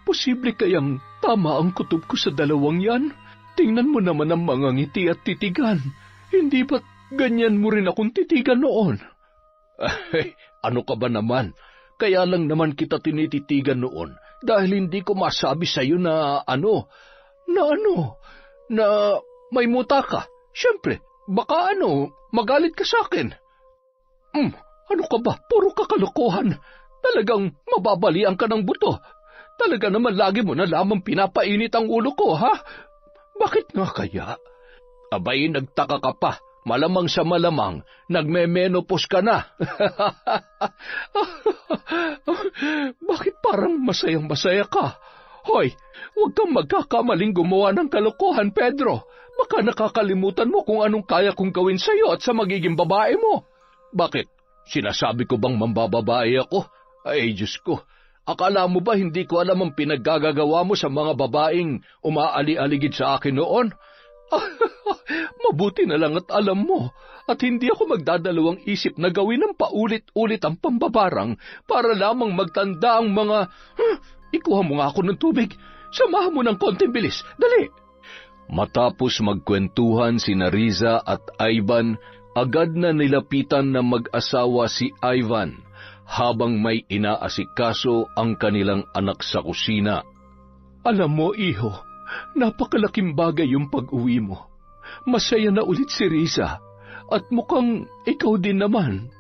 posible kayang tama ang kutob ko sa dalawang yan? Tingnan mo naman ang mga ngiti at titigan. Hindi ba't ganyan mo rin akong titigan noon? Ay, ano ka ba naman? Kaya lang naman kita tinititigan noon dahil hindi ko masabi sa iyo na may muta ka. Siyempre, baka magalit ka sa akin. Ano ka ba? Puro kakalokohan. Talagang mababalian ka ng buto. Talaga naman lagi mo na lamang pinapainit ang ulo ko, ha? Bakit nga kaya? Abay, nagtaka ka pa. Malamang sa malamang, nagme-menopause ka na. Bakit parang masayang-masaya ka? Hoy, huwag kang magkakamaling gumawa ng kalokohan, Pedro. Baka nakakalimutan mo kung anong kaya kong gawin sa'yo at sa magiging babae mo. Bakit? Sinasabi ko bang mambababae ako? Ay, Diyos ko. Akala mo ba hindi ko alam ang pinaggagawa mo sa mga babaeng umaali-aligid sa akin noon? Mabuti na lang at alam mo at hindi ako magdadalawang isip na gawin ng paulit-ulit ang pambabarang para lamang magtanda ang mga... Ikuha mo nga ako ng tubig. Samahan mo ng konting bilis. Dali! Matapos magkwentuhan sina Riza at Ivan, agad na nilapitan ng mag-asawa si Ivan habang may inaasikaso ang kanilang anak sa kusina. Alam mo, iho, napakalaking bagay yung pag-uwi mo. Masaya na ulit si Riza at mukhang ikaw din naman.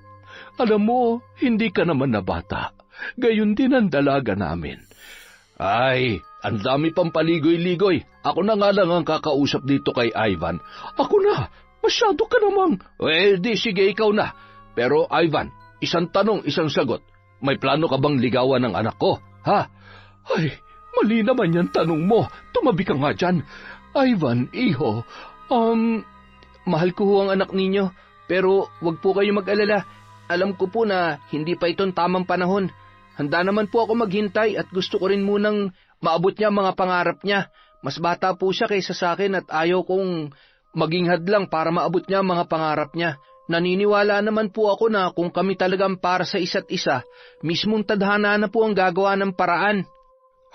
Alam mo, hindi ka naman na bata. Gayon din ang dalaga namin. Ay, ang dami pang paligoy-ligoy. Ako na nga lang ang kakausap dito kay Ivan. Ako na, masyado ka namang. Di sige, ikaw na. Pero Ivan, isang tanong, isang sagot. May plano ka bang ligawan ng anak ko, ha? Ay, mali naman yan tanong mo. Tumabi ka nga dyan. Ivan, iho, Mahal ko ho ang anak ninyo, pero wag po kayo mag-alala. Alam ko po na hindi pa itong tamang panahon. Handa naman po ako maghintay at gusto ko rin munang maabot niya mga pangarap niya. Mas bata po siya kaysa sa akin at ayaw kong maging hadlang para maabot niya mga pangarap niya. Naniniwala naman po ako na kung kami talagang para sa isa't isa, mismong tadhana na po ang gagawa ng paraan.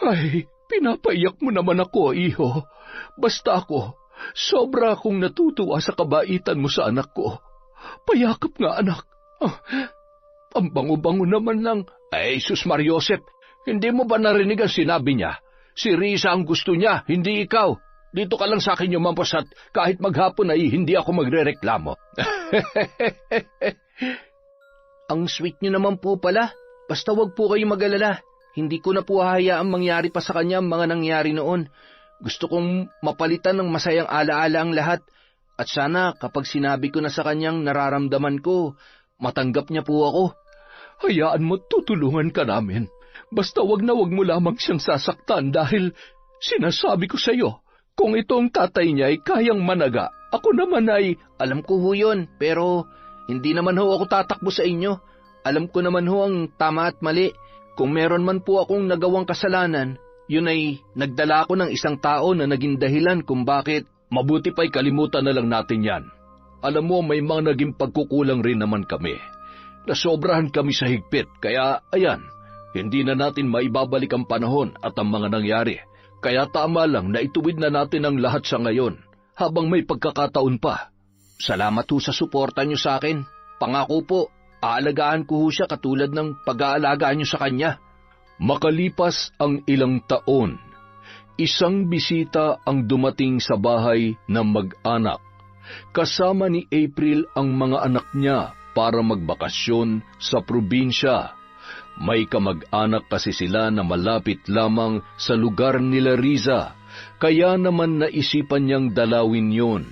Ay, pinapaiyak mo naman ako, iho. Basta ako, sobra akong natutuwa sa kabaitan mo sa anak ko. Payakap nga, anak. Ang bango-bango naman lang. Ay, Sus Mariosep, hindi mo ba narinig ang sinabi niya? Si Riza ang gusto niya, hindi ikaw. Dito ka lang sa akin yumampos at kahit maghapon ay hindi ako magrereklamo. Ang sweet niyo naman po pala. Basta wag po kayo mag-alala. Hindi ko na po hahayaang mangyari pa sa kanya ang mga nangyari noon. Gusto kong mapalitan ng masayang alaala ang lahat. At sana kapag sinabi ko na sa kanyang nararamdaman ko, matanggap niya po ako. Hayaan mo, tutulungan ka namin. Basta wag na wag mo lamang siyang sasaktan dahil sinasabi ko sa iyo, kung itong tatay niya ay kayang managa, ako naman ay... Alam ko ho yun, pero hindi naman ho ako tatakbo sa inyo. Alam ko naman ho ang tama at mali. Kung meron man po akong nagawang kasalanan, yun ay nagdala ko ng isang tao na naging dahilan kung bakit. Mabuti pa'y kalimutan na lang natin yan. Alam mo, may mga naging pagkukulang rin naman kami. Nasobrahan kami sa higpit, kaya ayan, hindi na natin maibabalik ang panahon at ang mga nangyari. Kaya tama lang na ituwid na natin ang lahat sa ngayon, habang may pagkakataon pa. Salamat ho sa suporta niyo sa akin. Pangako po, aalagaan ko ho siya katulad ng pag-aalagaan niyo sa kanya. Makalipas ang ilang taon, isang bisita ang dumating sa bahay ng mag-anak. Kasama ni April ang mga anak niya para magbakasyon sa probinsya. May kamag-anak kasi sila na malapit lamang sa lugar nila Riza, kaya naman naisipan niyang dalawin yon.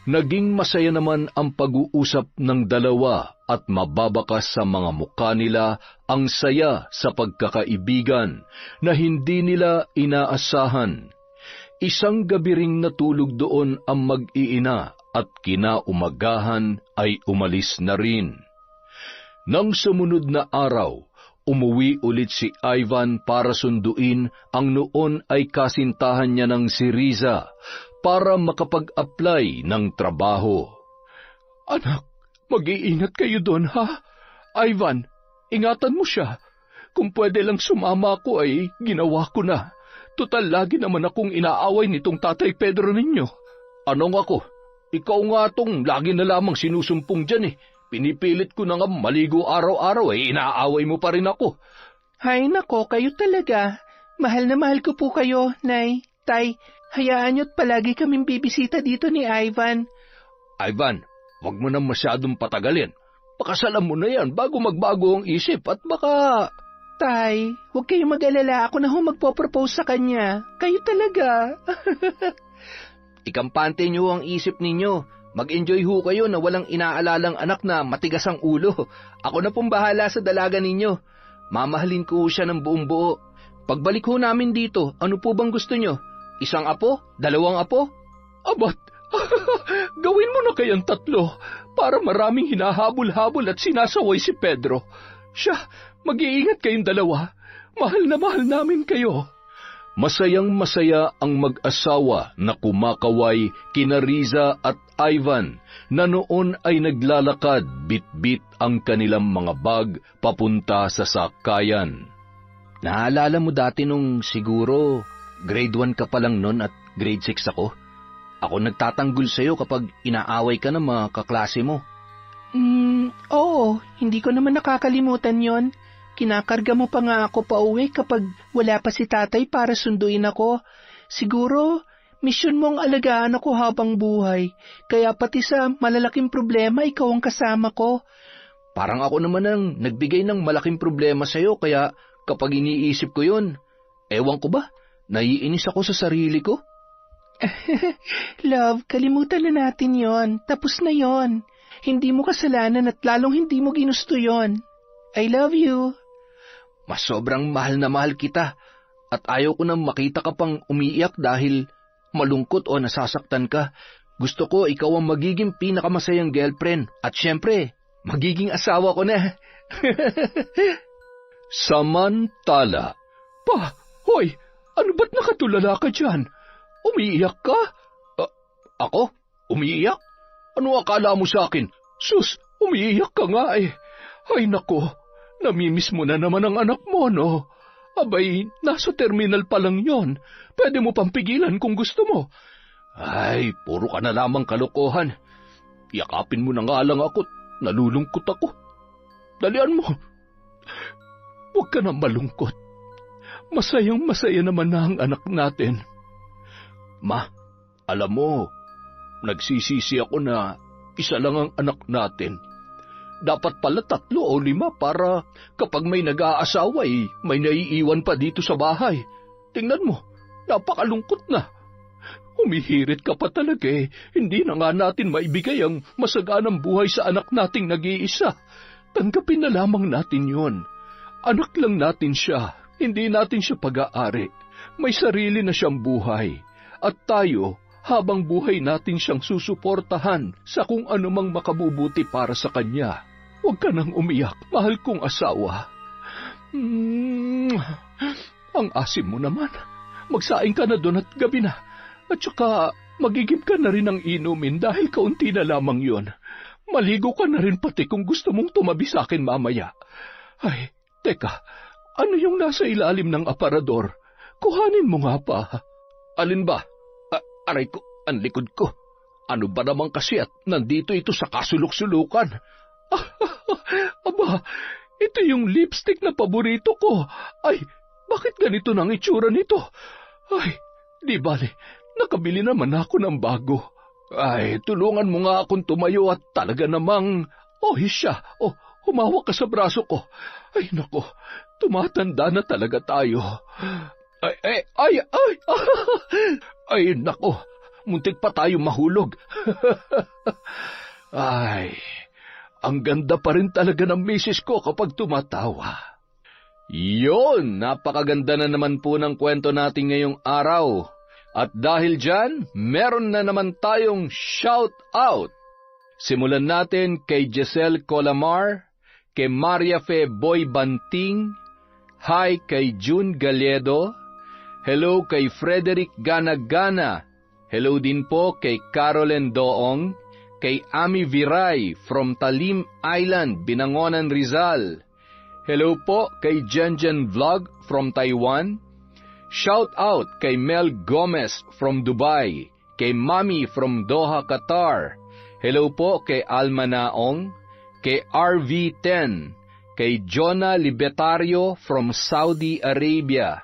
Naging masaya naman ang pag-uusap ng dalawa at mababakas sa mga mukha nila ang saya sa pagkakaibigan na hindi nila inaasahan. Isang gabi ring natulog doon ang mag-iina at kinaumagahan ay umalis na rin. Nang sumunod na araw, umuwi ulit si Ivan para sunduin ang noon ay kasintahan niya ng si Riza para makapag-apply ng trabaho. Anak, mag-iingat kayo doon, ha? Ivan, ingatan mo siya. Kung pwede lang sumama ako ay ginawa ko na. Total lagi naman akong inaaway nitong Tatay Pedro ninyo. Anong ako? Ikaw nga tong lagi na lamang sinusumpong dyan eh. Pinipilit ko na nga maligo araw-araw eh, inaaway mo pa rin ako. Hay nako, kayo talaga. Mahal na mahal ko po kayo, Nay, Tay. Hayaan niyo't palagi kaming bibisita dito ni Ivan. Ivan, wag mo na masyadong patagalin. Pakasalan mo na yan bago magbago ang isip at baka... Tay, huwag kayong mag-alala. Ako na ho magpo-propose sa kanya. Kayo talaga. Ikampante niyo ang isip ninyo. Mag-enjoy ho kayo na walang inaalalang anak na matigas ang ulo. Ako na pong bahala sa dalaga ninyo. Mamahalin ko siya ng buong buo. Pagbalik ho namin dito, ano po bang gusto nyo? Isang apo? Dalawang apo? Abat, gawin mo na kayang 3 para maraming hinahabol-habol at sinasaway si Pedro. Siya, mag-iingat kayong 2. Mahal na mahal namin kayo. Masayang-masaya ang mag-asawa na kumakaway kina Riza at Ivan na noon ay naglalakad bit-bit ang kanilang mga bag papunta sa sakayan. Naalala mo dati nung siguro grade 1 ka pa lang noon at grade 6 ako? ako nagtatanggol sa'yo kapag inaaway ka ng mga kaklase mo. Oo, hindi ko naman nakakalimutan yon. Kinakarga mo pa nga ako pauwi kapag wala pa si tatay para sunduin ako. Siguro, misyon mong alagaan ako habang buhay, kaya pati sa malalaking problema ikaw ang kasama ko. Parang ako naman ang nagbigay ng malaking problema sa'yo, kaya kapag iniisip ko yun, ewan ko ba, naiinis ako sa sarili ko. Love, kalimutan na natin yon. Tapos na yon. Hindi mo kasalanan at lalong hindi mo ginusto yon. I love you. Mas sobrang mahal na mahal kita at ayaw ko nang makita ka pang umiiyak dahil malungkot o nasasaktan ka. Gusto ko ikaw ang magiging pinakamasayang girlfriend at syempre, magiging asawa ko na. Samantala, hoy, ano ba't nakatulala ka dyan? Umiiyak ka? Ako? Umiiyak? Ano akala mo sa akin? Sus, umiiyak ka nga eh. Ay nako, namimiss mo na naman ang anak mo, no? Abay, nasa terminal pa lang yon. Pwede mo pang pigilan kung gusto mo. Ay, puro ka na lamang kalokohan. Yakapin mo na nga lang ako. Nalulungkot ako. Dalian mo. Huwag ka na malungkot. Masayang masaya naman na ang anak natin. Ma, alam mo, nagsisisi ako na isa lang ang anak natin. Dapat pala 3 o 5 para kapag may nag-aasawa may naiiwan pa dito sa bahay. Tingnan mo, napakalungkot na. Humihirit ka pa talaga eh. Hindi na nga natin maibigay ang masaganang buhay sa anak nating nag-iisa. Tanggapin na lamang natin yon. Anak lang natin siya. Hindi natin siya pag-aari. May sarili na siyang buhay. At tayo, habang buhay natin siyang susuportahan sa kung anumang makabubuti para sa kanya. Huwag ka nang umiyak, mahal kong asawa. Ang asim mo naman. Magsaing ka na doon at gabi na. At saka magigib ka na rin ng inumin dahil kaunti na lamang yon. Maligo ka na rin pati kung gusto mong tumabi sa akin mamaya. Ay, teka, ano yung nasa ilalim ng aparador? Kuhanin mo nga pa. Alin ba? Aray ko, ang likod ko. Ano ba naman kasi at nandito ito sa kasulok-sulukan? Aba, ito yung lipstick na paborito ko. Ay, bakit ganito nang itsura nito? Ay, di bale, nakabili naman ako ng bago. Ay, tulungan mo nga akong tumayo at talaga namang... Siya. Humawak ka sa braso ko. Ay, nako, tumatanda na talaga tayo. Ay, nako, muntik pa tayo mahulog. Ay, ang ganda pa rin talaga ng misis ko kapag tumatawa. Yon, napakaganda na naman po ng kwento natin ngayong araw. At dahil dyan, meron na naman tayong shout out. Simulan natin kay Giselle Colamar, kay Maria Fe Boy Banting, hi kay June Galedo, hello kay Frederick Gana-Gana, hello din po kay Caroline Doong, kay Ami Viray from Talim Island, Binangonan, Rizal. Hello po kay Jenjen Vlog from Taiwan. Shout out kay Mel Gomez from Dubai, kay Mami from Doha, Qatar. Hello po kay Alma Naong, kay RV10, kay Jonah Libertario from Saudi Arabia.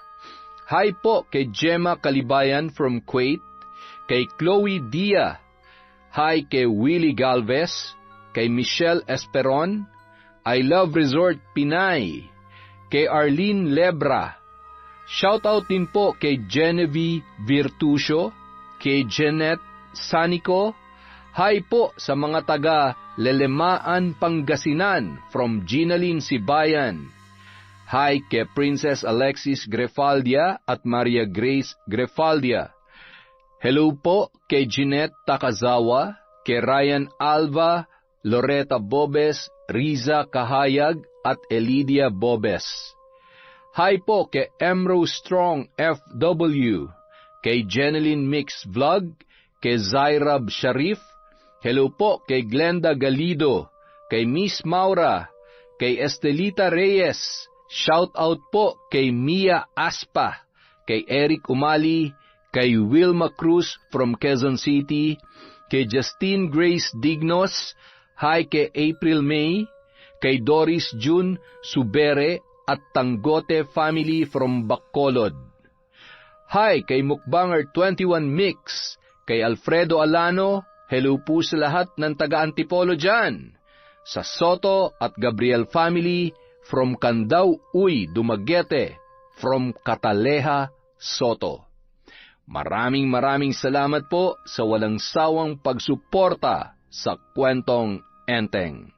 Hi po kay Gemma Kalibayan from Kuwait, kay Chloe Dia. Hi kay Willie Galvez, kay Michelle Esperon, I Love Resort Pinay, kay Arlene Lebra. Shoutout din po kay Genevieve Virtusio, kay Jeanette Sanico. Hi po sa mga taga Lelemaan, Pangasinan from Ginaline Sibayan. Hi kay Princess Alexis Grefaldia at Maria Grace Grefaldia. Hello po kay Jeanette Takazawa, kay Ryan Alva, Loretta Bobes, Riza Kahayag at Elidia Bobes. Hi po kay Emrose Strong FW, kay Jeneline Mix Vlog, kay Zairab Sharif. Hello po kay Glenda Galido, kay Miss Maura, kay Estelita Reyes. Shout out po kay Mia Aspa, kay Eric Umali, kay Wilma Cruz from Quezon City, kay Justine Grace Dignos, hi kay April May, kay Doris June Subere at Tanggote family from Bacolod. Hi kay Mukbanger 21 Mix, kay Alfredo Alano, hello po sa lahat ng taga-Antipolo dyan. Sa Soto at Gabriel family from Candao Uy, Dumaguete, from Cataleja, Soto. Maraming salamat po sa walang sawang pagsuporta sa Kwentong Enteng.